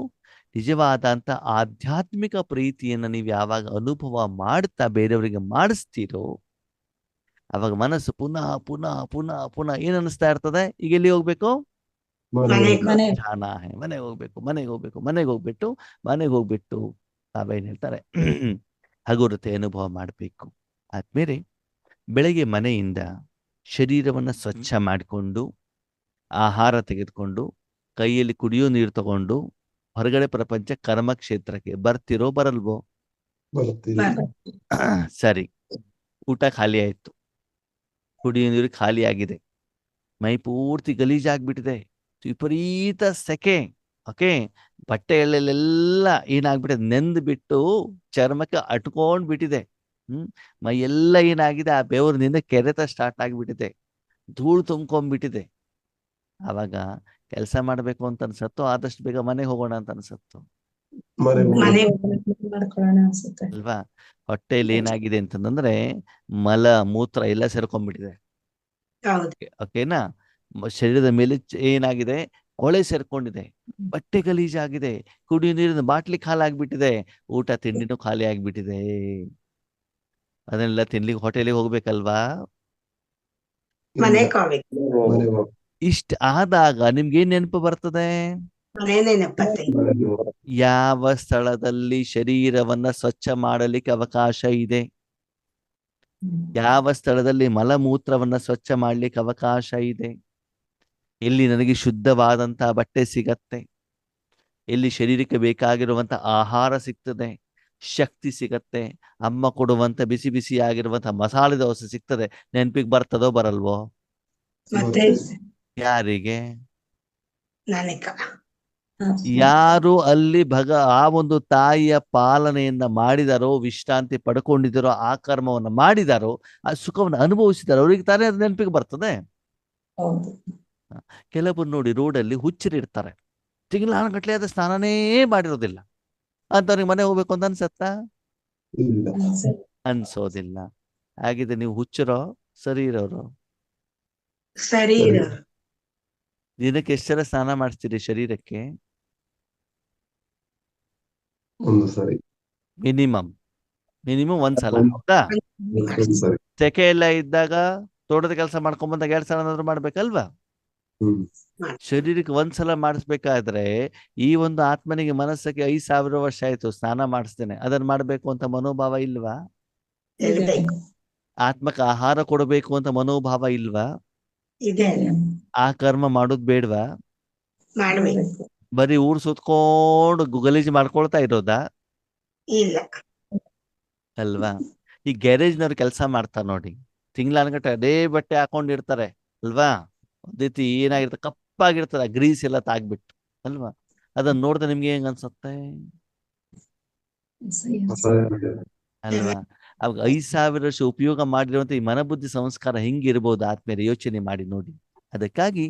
ನಿಜವಾದಂತ ಆಧ್ಯಾತ್ಮಿಕ ಪ್ರೀತಿಯನ್ನ ನೀವು ಯಾವಾಗ ಅನುಭವ ಮಾಡ್ತಾ ಬೇರೆಯವರಿಗೆ ಮಾಡಿಸ್ತೀರೋ ಅವಾಗ ಮನಸ್ಸು ಪುನಃ ಪುನಃ ಪುನಃ ಪುನಃ ಏನ್ ಅನಿಸ್ತಾ ಇರ್ತದೆ? ಈಗ ಎಲ್ಲಿ ಹೋಗ್ಬೇಕು? ಮನೆ ಜಾನ ಹೇ, ಮನೆಗೆ ಹೋಗ್ಬಿಟ್ಟು ಬಾಬಾ ಏನ್ ಹೇಳ್ತಾರೆ, ಹಗುರತೆ ಅನುಭವ ಮಾಡಬೇಕು. ಆದ್ಮೇಲೆ ಬೆಳಗ್ಗೆ ಮನೆಯಿಂದ ಶರೀರವನ್ನ ಸ್ವಚ್ಛ ಮಾಡಿಕೊಂಡು ಆಹಾರ ತೆಗೆದುಕೊಂಡು ಕೈಯಲ್ಲಿ ಕುಡಿಯೋ ನೀರು ತಗೊಂಡು ಹೊರಗಡೆ ಪ್ರಪಂಚ ಕರ್ಮಕ್ಷೇತ್ರಕ್ಕೆ ಬರ್ತಿರೋ ಬರಲ್ವೋ? ಬರ್ತೀವಿ. ಸರಿ, ಊಟ ಖಾಲಿ ಆಯ್ತು, ಕುಡಿಯೋ ನೀರು ಖಾಲಿ ಆಗಿದೆ, ಮೈ ಪೂರ್ತಿ ಗಲೀಜಾಗ್ಬಿಟ್ಟಿದೆ, ವಿಪರೀತ ಸೆಕೆ. ಓಕೆ, ಬಟ್ಟೆಗಳೆಲ್ಲ ಏನಾಗ್ಬಿಟ್ಟಿದೆ? ನೆಂದು ಬಿಟ್ಟು ಚರ್ಮಕ್ಕೆ ಅಟ್ಕೊಂಡ್ ಬಿಟ್ಟಿದೆ. ಮೈ ಎಲ್ಲ ಏನಾಗಿದೆ? ಆ ಬೆವರಿನಿಂದ ಕೆರೆತ ಸ್ಟಾರ್ಟ್ ಆಗಿಬಿಟ್ಟಿದೆ, ಧೂಳು ತುಂಬ್ಕೊಂಡ್ಬಿಟ್ಟಿದೆ. ಆವಾಗ ಕೆಲಸ ಮಾಡ್ಬೇಕು ಅಂತ ಅನ್ಸತ್ತೋ ಆದಷ್ಟು ಬೇಗ ಮನೆಗೆ ಹೋಗೋಣ ಅಂತ ಅನ್ಸತ್ತೋ? ಮಾಡ್ಕೊಳ್ಳೋಣ ಅನ್ಸುತ್ತೆ ಅಲ್ವಾ? ಹೊಟ್ಟೆಯಲ್ಲಿ ಏನಾಗಿದೆ ಅಂತಂದ್ರೆ ಮಲ ಮೂತ್ರ ಎಲ್ಲ ಸೇರ್ಕೊಂಡ್ಬಿಟ್ಟಿದೆ. ಹೌದು. ಓಕೆನಾ? ಶರೀರದ ಮೇಲೆ ಏನಾಗಿದೆ? ಕೊಳೆ ಸೇರ್ಕೊಂಡಿದೆ, ಬಟ್ಟೆ ಗಲೀಜಾಗಿದೆ, ಕುಡಿಯೋ ನೀರಿನ ಬಾಟ್ಲಿ ಖಾಲಿ ಆಗ್ಬಿಟ್ಟಿದೆ, ಊಟ ತಿಂಡಿನೂ ಖಾಲಿ ಆಗ್ಬಿಟ್ಟಿದೆ. ಅದನ್ನೆಲ್ಲ ತಿನ್ಲಿಕ್ಕೆ ಹೋಟೆಲಿಗೆ ಹೋಗ್ಬೇಕಲ್ವಾ? ಮನೆಗೆ ಹೋಗ್ಬೇಕು. ಮನೆಗೆ ಹೋಗ್ಬೇಕು. ಇಷ್ಟ ಆದಾಗ ನಿಮ್ಗೇನ್ ನೆನಪು ಬರ್ತದೆ? ಮನೇನೆ ನೆನಪತ್ತೆ. ಯಾವ ಸ್ಥಳದಲ್ಲಿ ಶರೀರವನ್ನ ಸ್ವಚ್ಛ ಮಾಡಲಿಕ್ಕೆ ಅವಕಾಶ ಇದೆ, ಯಾವ ಸ್ಥಳದಲ್ಲಿ ಮಲಮೂತ್ರವನ್ನ ಸ್ವಚ್ಛ ಮಾಡ್ಲಿಕ್ಕೆ ಅವಕಾಶ ಇದೆ, ಎಲ್ಲಿ ನನಗೆ ಶುದ್ಧವಾದಂತಹ ಬಟ್ಟೆ ಸಿಗತ್ತೆ, ಎಲ್ಲಿ ಶರೀರಕ್ಕೆ ಬೇಕಾಗಿರುವಂತ ಆಹಾರ ಸಿಗ್ತದೆ, ಶಕ್ತಿ ಸಿಗತ್ತೆ, ಅಮ್ಮ ಕೊಡುವಂತ ಬಿಸಿ ಬಿಸಿ ಆಗಿರುವಂತ ಮಸಾಲೆ ದೋಸೆ ಸಿಗ್ತದೆ, ನೆನಪಿಗೆ ಬರ್ತದೋ ಬರಲ್ವೋ? ಮತ್ತೆ ಯಾರಿಗೆ? ನನಕ ಯಾರು ಅಲ್ಲಿ ಆ ಒಂದು ತಾಯಿಯ ಪಾಲನೆಯನ್ನ ಮಾಡಿದಾರೋ, ವಿಶ್ರಾಂತಿ ಪಡ್ಕೊಂಡಿದ್ದಾರೋ, ಆ ಕರ್ಮವನ್ನ ಮಾಡಿದಾರೋ, ಆ ಸುಖವನ್ನು ಅನುಭವಿಸಿದಾರೋ ಅವ್ರಿಗೆ ತಾನೇ ಅದು ನೆನಪಿಗೆ ಬರ್ತದೆ. ಹೌದು ಕೆಲವರು ನೋಡಿ ರೋಡಲ್ಲಿ ಹುಚ್ಚರಿರ್ತಾರೆ, ತಿಂಗಳಾನುಗಟ್ಲೆ ಆದ ಸ್ನಾನನೇ ಮಾಡಿರೋದಿಲ್ಲ, ಅಂತವ್ರಿಗೆ ಮನೆ ಹೋಗ್ಬೇಕು ಅಂತ ಅನ್ಸತ್ತಾ? ಇಲ್ಲ. ಅನ್ಸೋದಿಲ್ಲ. ಹಾಗಿದ್ರೆ ನೀವು ಹುಚ್ಚರೋ ಸರಿ ಇರೋರು? ಸರಿ ಇರೋರು. ದಿನಕ್ಕೆ ಎಷ್ಟು ಸಲ ಸ್ನಾನ ಮಾಡಿಸ್ತೀರಿ ಶರೀರಕ್ಕೆ? ಒಂದು ಸರಿ. ಮಿನಿಮಮ್ ಒಂದ್ಸಲ, ಒಂದು ಹೌದಾ? ಒಂದು ಸರಿ. ಸೆಕೆ ಎಲ್ಲ ಇದ್ದಾಗ ತೋಟದ ಕೆಲಸ ಮಾಡ್ಕೊಂಡ್ ಬಂದಾಗ 2 ಸಲ ಏನಾದ್ರು ಮಾಡ್ಬೇಕಲ್ವಾ? ಹ್ಮ್. ಶರೀರಕ್ಕೆ ಒಂದ್ಸಲ ಮಾಡಿಸ್ಬೇಕಾದ್ರೆ ಈ ಒಂದು ಆತ್ಮನಿಗೆ ಮನಸ್ಸಿಗೆ 5,000 ವರ್ಷ ಆಯ್ತು ಸ್ನಾನ ಮಾಡಿಸ್ತೇನೆ, ಅದನ್ನ ಮಾಡ್ಬೇಕು ಅಂತ ಮನೋಭಾವ ಇಲ್ವಾ? ಇರ್ಬೇಕು. ಆತ್ಮಕ್ಕೆ ಆಹಾರ ಕೊಡಬೇಕು ಅಂತ ಮನೋಭಾವ ಇಲ್ವಾ? ಇದೆ ಆ ಕರ್ಮ ಮಾಡೋದ್ ಬೇಡ್ವಾ? ಮಾಡ್ಬೇಕು. ಬರೀ ಊರ್ ಸುತ್ಕೊಂಡು ಗಲೀಜು ಮಾಡ್ಕೊಳ್ತಾ ಇರೋದಾ? ಇಲ್ಲ. ಅಲ್ವಾ? ಈ ಗ್ಯಾರೇಜ್ನವ್ರು ಕೆಲಸ ಮಾಡ್ತಾರೆ ನೋಡಿ, ತಿಂಗಳಾನ್ಗಟ್ಟೆ ಅದೇ ಬಟ್ಟೆ ಹಾಕೊಂಡಿರ್ತಾರೆ ಅಲ್ವಾ? ಒಂದ್ ರೀತಿ ಏನಾಗಿರ್ತದೆ, ಕಪ್ಪಾಗಿರ್ತದೆ, ಗ್ರೀಸ್ ಎಲ್ಲ ತಾಗ್ಬಿಟ್ಟು ಅಲ್ವಾ? ಅದನ್ನ ನೋಡಿದ್ರೆ ನಿಮ್ಗೆ ಹೆಂಗ್ ಅನ್ಸುತ್ತೆ ಅಸಹ್ಯ. ಅಲ್ವಾ? ಅವಾಗ 5,000 ವರ್ಷ ಉಪಯೋಗ ಮಾಡಿರುವಂತ ಈ ಮನಬುದ್ಧಿ ಸಂಸ್ಕಾರ ಹೆಂಗಿರ್ಬೋದು ಆದ್ಮೇಲೆ ಯೋಚನೆ ಮಾಡಿ ನೋಡಿ. ಅದಕ್ಕಾಗಿ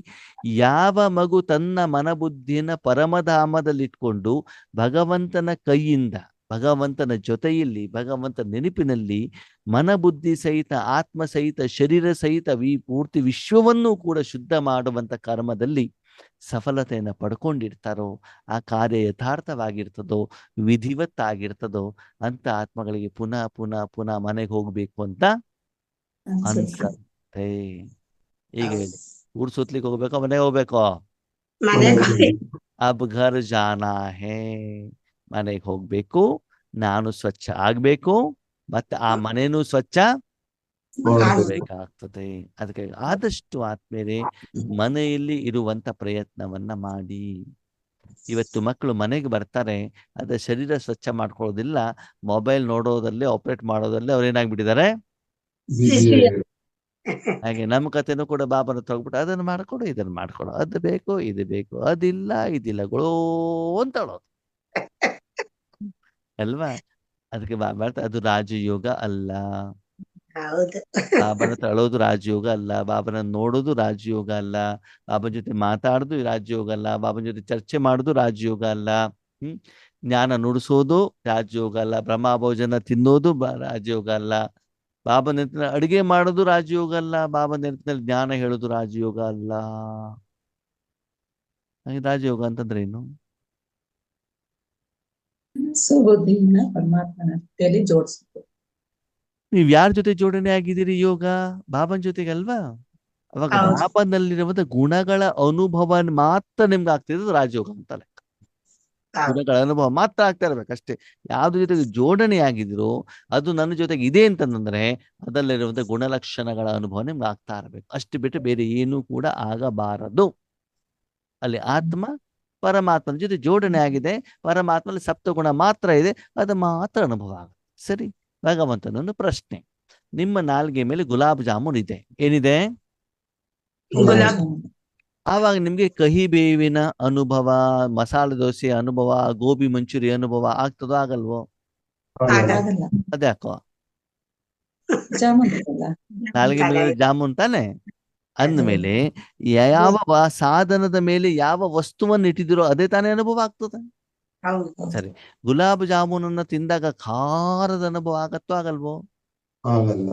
ಯಾವ ಮಗು ತನ್ನ ಮನಬುದ್ಧಿಯನ್ನ ಪರಮಧಾಮದಲ್ಲಿಟ್ಕೊಂಡು ಭಗವಂತನ ಕೈಯಿಂದ, ಭಗವಂತನ ಜೊತೆಯಲ್ಲಿ, ಭಗವಂತನ ನೆನಪಿನಲ್ಲಿ ಮನಬುದ್ಧಿ ಸಹಿತ, ಆತ್ಮ ಸಹಿತ, ಶರೀರ ಸಹಿತ ಪೂರ್ತಿ ವಿಶ್ವವನ್ನೂ ಕೂಡ ಶುದ್ಧ ಮಾಡುವಂತ ಕರ್ಮದಲ್ಲಿ ಸಫಲತೆಯನ್ನು ಪಡ್ಕೊಂಡಿರ್ತಾರೋ, ಆ ಕಾರ್ಯ ಯಥಾರ್ಥವಾಗಿರ್ತದೋ, ವಿಧಿವತ್ತಾಗಿರ್ತದೋ ಅಂತ ಆತ್ಮಗಳಿಗೆ ಪುನಃ ಪುನಃ ಪುನಃ ಮನೆಗೆ ಹೋಗ್ಬೇಕು ಅಂತ ಅನ್ಸತ್ತೆ. ಈಗ ಹೇಳಿ, ಊರ್ ಸುತ್ಲಿಕ್ಕೆ ಹೋಗ್ಬೇಕೋ ಮನೆಗೆ ಹೋಗ್ಬೇಕೋ? ಮನೆಗೆ ಅಬ್ ಘರ್ ಜಾನಾ ಹೇ, ಮನೆಗೆ ಹೋಗ್ಬೇಕು, ನಾನು ಸ್ವಚ್ಛ ಆಗ್ಬೇಕು, ಮತ್ತೆ ಆ ಮನೆನೂ ಸ್ವಚ್ಛ ಮಾಡಬೇಕಾಗ್ತದೆ. ಅದಕ್ಕೆ ಆದಷ್ಟು ಆದ್ಮೇಲೆ ಮನೆಯಲ್ಲಿ ಇರುವಂತ ಪ್ರಯತ್ನವನ್ನ ಮಾಡಿ. ಇವತ್ತು ಮಕ್ಕಳು ಮನೆಗೆ ಬರ್ತಾರೆ, ಅದ ಶರೀರ ಸ್ವಚ್ಛ ಮಾಡ್ಕೊಳ್ಳೋದಿಲ್ಲ, ಮೊಬೈಲ್ ನೋಡೋದಲ್ಲೇ, ಆಪರೇಟ್ ಮಾಡೋದಲ್ಲೇ ಅವ್ರೇನಾಗ್ಬಿಟ್ಟಿದ್ದಾರೆ. ಹಾಗೆ ನಮ್ಮ ಕಥೆನೂ ಕೂಡ ಬಾಬನ ಹತ್ರ ಹೋಗ್ಬಿಟ್ಟು ಅದನ್ನ ಮಾಡ್ಕೊಡು, ಇದನ್ನ ಮಾಡ್ಕೊಡು, ಅದು ಬೇಕು, ಇದು ಬೇಕು, ಅದಿಲ್ಲ, ಇದಿಲ್ಲ, ಗೊಳೋ ಅಂತ ಹೇಳೋದು ಅಲ್ವಾ? ಅದಕ್ಕೆ ಬಾಬಾ ಹೇಳ್ತಾರೆ, ಅದು ರಾಜಯೋಗ ಅಲ್ಲ. ಹೌದು. ಬಾಬನ ಹತ್ರ ಅಳೋದು ರಾಜಯೋಗ ಅಲ್ಲ, ಬಾಬನ ನೋಡೋದು ರಾಜಯೋಗ ಅಲ್ಲ, ಬಾಬನ ಜೊತೆ ಮಾತಾಡೋದು ರಾಜಯೋಗ ಅಲ್ಲ, ಬಾಬನ ಜೊತೆ ಚರ್ಚೆ ಮಾಡೋದು ರಾಜಯೋಗ ಅಲ್ಲ, ಜ್ಞಾನ ನುಡಿಸೋದು ರಾಜಯೋಗ ಅಲ್ಲ, ಬ್ರಹ್ಮಭೋಜನ ತಿನ್ನೋದು ರಾಜಯೋಗ ಅಲ್ಲ, ಬಾಬನ ನೆನಪಿನಲ್ಲಿ ಅಡುಗೆ ಮಾಡೋದು ರಾಜಯೋಗ ಅಲ್ಲ, ಬಾಬನ ನೆನಪಿನಲ್ಲಿ ಜ್ಞಾನ ಹೇಳೋದು ರಾಜಯೋಗ ಅಲ್ಲ. ರಾಜಯೋಗ ಅಂತಂದ್ರೆ ಏನು? ಸುಬುದ್ಧಿಯನ್ನ ಪರಮಾತ್ಮನ ಜೊತೆಯಲ್ಲಿ ಜೋಡಿಸ್ಬೇಕು. ನೀವ್ ಯಾರ ಜೊತೆ ಜೋಡಣೆ ಆಗಿದ್ದೀರಿ? ಯೋಗ ಬಾಬನ ಜೊತೆಗೆ ಅಲ್ವಾ? ಅವಾಗ ಹೌದು. ಬಾಬನಲ್ಲಿರುವಂತ ಗುಣಗಳ ಅನುಭವ ಮಾತ್ರ ನಿಮ್ಗೆ ಆಗ್ತಿರೋದು ರಾಜಯೋಗ ಅಂತ ಲೆಕ್ಕ. ಗುಣಗಳ ಅನುಭವ ಮಾತ್ರ ಆಗ್ತಾ ಇರ್ಬೇಕಷ್ಟೇ. ಯಾವ್ದು ಜೊತೆಗೆ ಜೋಡಣೆ ಆಗಿದ್ರು ಅದು ನನ್ನ ಜೊತೆಗೆ ಇದೆ ಅಂತಂದ್ರೆ ಅದರಲ್ಲಿರುವಂತ ಗುಣಲಕ್ಷಣಗಳ ಅನುಭವ ನಿಮ್ಗೆ ಆಗ್ತಾ ಇರ್ಬೇಕು. ಅಷ್ಟು ಬಿಟ್ಟು ಬೇರೆ ಏನೂ ಕೂಡ ಆಗಬಾರದು. ಅಲ್ಲಿ ಆತ್ಮ ಪರಮಾತ್ಮನ ಜೊತೆ ಜೋಡಣೆ ಆಗಿದೆ, ಪರಮಾತ್ಮನಲ್ಲಿ ಸಪ್ತಗುಣ ಮಾತ್ರ ಇದೆ, ಅದು ಮಾತ್ರ ಅನುಭವ ಆಗುತ್ತೆ. ಸರಿ, ಭಗವಂತನೊಂದು ಪ್ರಶ್ನೆ. ನಿಮ್ಮ ನಾಲ್ಗೆ ಮೇಲೆ ಗುಲಾಬ್ ಜಾಮೂನ್ ಇದೆ, ಏನಿದೆ? ಗುಲಾಬ್ ಆವಾಗ ನಿಮ್ಗೆ ಕಹಿ ಬೇವಿನ ಅನುಭವ, ಮಸಾಲೆ ದೋಸೆ ಅನುಭವ, ಗೋಬಿ ಮಂಚೂರಿ ಅನುಭವ ಆಗ್ತದೋ ಆಗಲ್ವೋ? ಆಗಲ್ಲ. ಅದ್ಯಾಕೋ? ಜಾಮೂನ್ ಅಲ್ಲ. ನಾಲ್ಗೆ ಮೇಲೆ ಜಾಮೂನ್ ತಾನೆ ಅಂದ್ಮೇಲೆ ಯಾವ ಸಾಧನದ ಮೇಲೆ ಯಾವ ವಸ್ತುವನ್ನು ಇಟ್ಟಿದಿರೋ ಅದೇ ತಾನೇ ಅನುಭವ ಆಗ್ತದೆ. ಹೌದು. ಸರಿ, ಗುಲಾಬ್ ಜಾಮೂನನ್ನ ತಿಂದಾಗ ಖಾರದ ಅನುಭವ ಆಗತ್ತೋ ಆಗಲ್ವೋ? ಆಗೋದಿಲ್ಲ.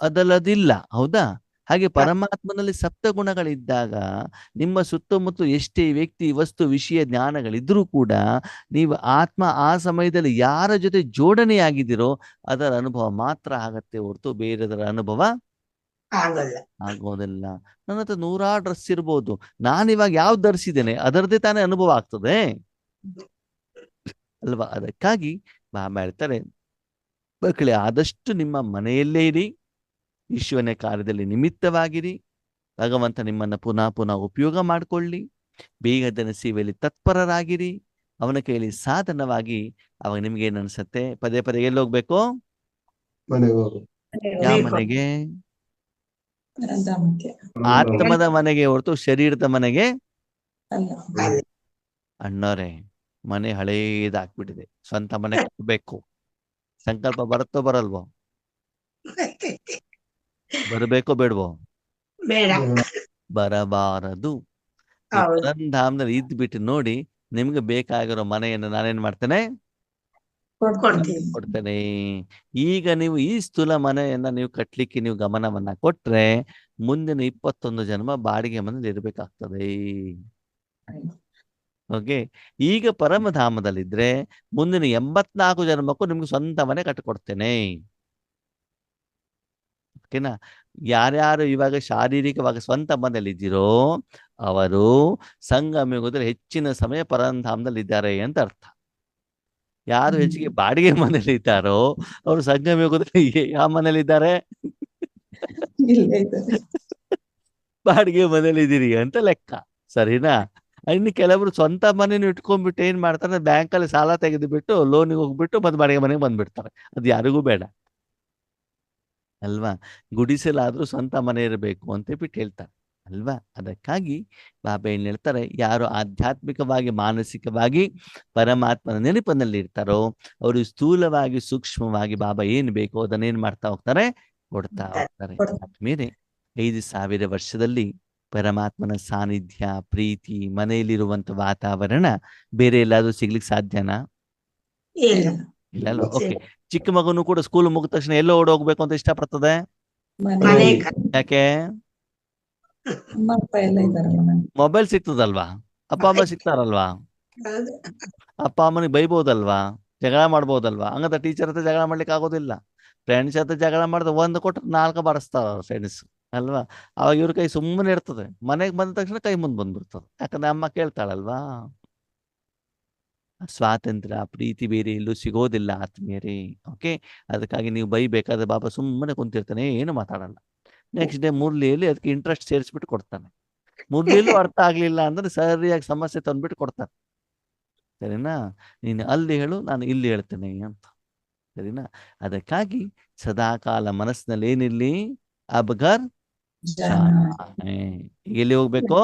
ಅದಲ್ಲದಿಲ್ಲ, ಹೌದಾ? ಹಾಗೆ ಪರಮಾತ್ಮನಲ್ಲಿ ಸಪ್ತಗುಣಗಳಿದ್ದಾಗ ನಿಮ್ಮ ಸುತ್ತಮುತ್ತ ಎಷ್ಟೇ ವ್ಯಕ್ತಿ, ವಸ್ತು, ವಿಷಯ, ಜ್ಞಾನಗಳಿದ್ರೂ ಕೂಡ ನೀವು ಆತ್ಮ ಆ ಸಮಯದಲ್ಲಿ ಯಾರ ಜೊತೆ ಜೋಡಣೆಯಾಗಿದ್ದೀರೋ ಅದರ ಅನುಭವ ಮಾತ್ರ ಆಗತ್ತೆ ಹೊರತು ಬೇರೆದರ ಅನುಭವ ಆಗೋದಿಲ್ಲ. ನನ್ನ ಹತ್ರ 100 ಡ್ರೆಸ್ ಇರ್ಬೋದು, ನಾನಿವಾಗ ಯಾವ್ದು ಧರಿಸಿದ್ದೇನೆ ಅದರದ್ದೇ ತಾನೇ ಅನುಭವ ಆಗ್ತದೆ ಅಲ್ವಾ? ಅದಕ್ಕಾಗಿ ಬಾಬಾ ಹೇಳ್ತಾರೆ, ಮಕ್ಕಳೇ ಆದಷ್ಟು ನಿಮ್ಮ ಮನೆಯಲ್ಲೇ ಇರಿ, ಈಶ್ವರನ ಕಾರ್ಯದಲ್ಲಿ ನಿಮಿತ್ತವಾಗಿರಿ, ಭಗವಂತ ನಿಮ್ಮನ್ನು ಪುನಃ ಪುನಃ ಉಪಯೋಗ ಮಾಡಿಕೊಳ್ಳಿ, ಬೇಗದನ ಸೇವೆಯಲ್ಲಿ ತತ್ಪರರಾಗಿರಿ, ಅವನ ಕೈಯಲ್ಲಿ ಸಾಧನವಾಗಿ. ಅವಾಗ ನಿಮ್ಗೆ ಏನ್ ಅನ್ಸತ್ತೆ? ಪದೇ ಪದೇ ಎಲ್ಲಿ ಹೋಗ್ಬೇಕು? ಯಾವ ಮನೆಗೆ? ಆತ್ಮದ ಮನೆಗೆ ಹೊರತು ಶರೀರದ ಮನೆಗೆ ಅಣ್ಣವ್ರೆ. ಮನೆ ಹಳೇದಾಗ್ಬಿಟ್ಟಿದೆ, ಸ್ವಂತ ಮನೆ ಕಟ್ಟಬೇಕು. ಸಂಕಲ್ಪ ಬರುತ್ತೋ ಬರಲ್ವೋ? ಬರಬೇಕೋ ಬೇಡವೋ? ಬರಬಾರದು. ಪರಂಧಾಮದಲ್ಲಿ ಇದ್ಬಿಟ್ಟು ನೋಡಿ, ನಿಮ್ಗೆ ಬೇಕಾಗಿರೋ ಮನೆಯನ್ನು ನಾನೇನ್ ಮಾಡ್ತೇನೆ? ಕೊಡ್ತೀನಿ. ಕೊಡ್ತೇನೆ. ಈಗ ನೀವು ಈ ಸ್ಥೂಲ ಮನೆಯನ್ನ ನೀವು ಕಟ್ಲಿಕ್ಕೆ ನೀವು ಗಮನವನ್ನ ಕೊಟ್ರೆ ಮುಂದಿನ 21 ಜನ್ಮ ಬಾಡಿಗೆ ಮನೇಲಿ ಇರ್ಬೇಕಾಗ್ತದೆ. ಓಕೆ, ಈಗ ಪರಮಧಾಮದಲ್ಲಿದ್ರೆ ಮುಂದಿನ 84 ಜನ್ಮಕ್ಕೂ ನಿಮ್ಗೆ ಸ್ವಂತ ಮನೆ ಕಟ್ಟಿಕೊಡ್ತೇನೆ. ಓಕೆನಾ? ಯಾರ್ಯಾರು ಇವಾಗ ಶಾರೀರಿಕವಾಗಿ ಸ್ವಂತ ಮನೆಯಲ್ಲಿ ಇದ್ದೀರೋ ಅವರು ಸಂಗಮ ಯುಗದಲ್ಲಿ ಹೆಚ್ಚಿನ ಸಮಯ ಪರಮಧಾಮದಲ್ಲಿ ಇದ್ದಾರೆ ಅಂತ ಅರ್ಥ. ಯಾರು ಹೆಚ್ಚಿಗೆ ಬಾಡಿಗೆ ಮನೇಲಿ ಇದ್ದಾರೋ ಅವರು ಸಂಗಮ ಯುಗದಲ್ಲಿ ಯಾವ ಮನೇಲಿ ಇದ್ದಾರೆ? ಇಲ್ಲೇ ಇದ್ದಾರೆ. ಬಾಡಿಗೆ ಮನೇಲಿ ಇದ್ದೀರಿ ಅಂತ ಲೆಕ್ಕ, ಸರಿನಾ? ಇನ್ನು ಕೆಲವರು ಸ್ವಂತ ಮನೇನು ಇಟ್ಕೊಂಡ್ಬಿಟ್ಟು ಏನ್ ಮಾಡ್ತಾರೆ, ಬ್ಯಾಂಕಲ್ಲಿ ಸಾಲ ತೆಗೆದು ಬಿಟ್ಟು ಲೋನಿಗೆ ಹೋಗ್ಬಿಟ್ಟು ಮತ್ತೆ ಬಾಡಿಗೆ ಮನೆಗೆ ಬಂದ್ಬಿಡ್ತಾರೆ. ಅದು ಯಾರಿಗೂ ಬೇಡ ಅಲ್ವಾ? ಗುಡಿಸಲಾದ್ರೂ ಸ್ವಂತ ಮನೆ ಇರಬೇಕು ಅಂತ ಬಿಟ್ಟು ಹೇಳ್ತಾರೆ ಅಲ್ವಾ? ಅದಕ್ಕಾಗಿ ಬಾಬಾ ಏನ್ ಹೇಳ್ತಾರೆ, ಯಾರು ಆಧ್ಯಾತ್ಮಿಕವಾಗಿ ಮಾನಸಿಕವಾಗಿ ಪರಮಾತ್ಮನ ನೆನಪಿನಲ್ಲಿ ಇರ್ತಾರೋ ಅವರು ಸ್ಥೂಲವಾಗಿ ಸೂಕ್ಷ್ಮವಾಗಿ ಬಾಬಾ ಏನ್ ಬೇಕೋ ಅದನ್ನೇನ್ ಮಾಡ್ತಾ ಹೋಗ್ತಾರೆ, ಕೊಡ್ತಾ ಹೋಗ್ತಾರೆ. ಆದ್ಮೇಲೆ 5000 ವರ್ಷದಲ್ಲಿ ಪರಮಾತ್ಮನ ಸಾನ್ನಿಧ್ಯ, ಪ್ರೀತಿ, ಮನೆಯಲ್ಲಿರುವಂತ ವಾತಾವರಣ ಬೇರೆ ಎಲ್ಲಾದ್ರೂ ಸಿಗ್ಲಿಕ್ಕೆ ಸಾಧ್ಯನಾ? ಇಲ್ಲ. ಇಲ್ಲ. ಓಕೆ, ಚಿಕ್ಕ ಮಗನು ಕೂಡ ಸ್ಕೂಲ್ ಮುಗಿದ ತಕ್ಷಣ ಎಲ್ಲೋ ಓಡೋಗ್ಬೇಕು ಅಂತ ಇಷ್ಟಪಡ್ತದೆ. ಮನೆ ಯಾಕೆ? ಅಮ್ಮ ಅಪ್ಪ ಎಲ್ಲ ಇದಾರಲ್ಲ ಮನೆ. ಮೊಬೈಲ್ ಸಿಗ್ತದಲ್ವಾ, ಅಪ್ಪ ಅಮ್ಮ ಸಿಗ್ತಾರಲ್ವಾ, ಹೌದು. ಅಪ್ಪ ಅಮ್ಮನಿಗೆ ಬೈಬೋದಲ್ವಾ, ಜಗಳ ಮಾಡ್ಬೋದಲ್ವಾ. ಹಂಗಂತ ಟೀಚರ್ ಹತ್ರ ಜಗಳ ಮಾಡ್ಲಿಕ್ಕೆ ಆಗೋದಿಲ್ಲ. ಫ್ರೆಂಡ್ಸ್ ಹತ್ರ ಜಗಳ ಮಾಡಿದ್ರೆ 1 ಕೊಟ್ಟರೆ 4 ಬಾರಿಸ್ತಾರ ಫ್ರೆಂಡ್ಸ್ ಅಲ್ವಾ. ಅವಾಗ ಇವ್ರ ಕೈ ಸುಮ್ಮನೆ ಇರ್ತದೆ. ಮನೆಗೆ ಬಂದ ತಕ್ಷಣ ಕೈ ಮುಂದೆ ಬಂದ್ಬಿಡ್ತದೆ, ಯಾಕಂದ್ರೆ ಅಮ್ಮ ಕೇಳ್ತಾಳಲ್ವಾ. ಸ್ವಾತಂತ್ರ್ಯ, ಪ್ರೀತಿ ಬೇರೆ ಎಲ್ಲೂ ಸಿಗೋದಿಲ್ಲ ಆತ್ಮೀಯರೇ. ಓಕೆ, ಅದಕ್ಕಾಗಿ ನೀವು ಬೈಬೇಕಾದ್ರೆ ಬಾಬಾ ಸುಮ್ಮನೆ ಕುಂತಿರ್ತಾನೆ, ಏನು ಮಾತಾಡಲ್ಲ. ನೆಕ್ಸ್ಟ್ ಡೇ ಮುರಳಿಯಲ್ಲಿ ಅದಕ್ಕೆ ಇಂಟ್ರೆಸ್ಟ್ ಸೇರಿಸ್ಬಿಟ್ಟು ಕೊಡ್ತಾನೆ. ಮುರಳಿಯಲ್ಲೂ ಅರ್ಥ ಆಗ್ಲಿಲ್ಲ ಅಂದ್ರೆ ಸರಿಯಾಗಿ ಸಮಸ್ಯೆ ತಂದ್ಬಿಟ್ಟು ಕೊಡ್ತಾನೆ. ಸರಿನಾ? ನೀನು ಅಲ್ಲಿ ಹೇಳು, ನಾನು ಇಲ್ಲಿ ಹೇಳ್ತೇನೆ ಅಂತ. ಸರಿನಾ? ಅದಕ್ಕಾಗಿ ಸದಾಕಾಲ ಮನಸ್ಸಿನಲ್ಲಿ ಏನಿರ್ಲಿ, ಅಬ್ಗರ್ ಎಲ್ಲಿ ಹೋಗ್ಬೇಕು?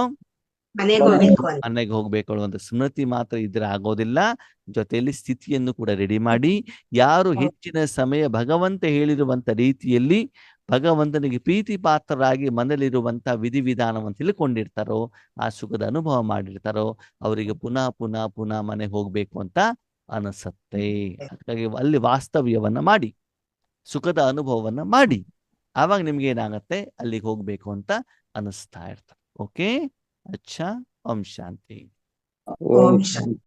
ಮನೆಗೆ ಹೋಗ್ಬೇಕು ಅಂತ. ಮನೆಗೆ ಹೋಗ್ಬೇಕು ಅನ್ನುವಂಥ ಸ್ಮೃತಿ ಮಾತ್ರ ಇದ್ರೆ ಆಗೋದಿಲ್ಲ. ಜೊತೆಯಲ್ಲಿ ಸ್ಥಿತಿಯನ್ನು ಕೂಡ ರೆಡಿ ಮಾಡಿ, ಯಾರು ಹೆಚ್ಚಿನ ಸಮಯ ಭಗವಂತ ಹೇಳಿರುವಂತ ರೀತಿಯಲ್ಲಿ ಭಗವಂತನಿಗೆ ಪ್ರೀತಿ ಪಾತ್ರರಾಗಿ ಮನೇಲಿರುವಂತ ವಿಧಿವಿಧಾನವನ್ನು ತಿಳ್ಕೊಂಡಿರ್ತಾರೋ, ಆ ಸುಖದ ಅನುಭವ ಮಾಡಿರ್ತಾರೋ ಅವರಿಗೆ ಪುನಃ ಪುನಃ ಪುನಃ ಮನೆಗೆ ಹೋಗ್ಬೇಕು ಅಂತ ಅನಿಸತ್ತೆ. ಹಾಗಾಗಿ ಅಲ್ಲಿ ವಾಸ್ತವ್ಯವನ್ನ ಮಾಡಿ, ಸುಖದ ಅನುಭವವನ್ನ ಮಾಡಿ, ಆವಾಗ ನಿಮ್ಗೆ ಏನಾಗತ್ತೆ, ಅಲ್ಲಿಗೆ ಹೋಗ್ಬೇಕು ಅಂತ ಅನಿಸ್ತಾ ಇರ್ತಾರೆ. ಓಕೆ, ಅಚ್ಚಾ, ಓಂ ಶಾಂತಿ. ಓಂ ಶಾಂತಿ.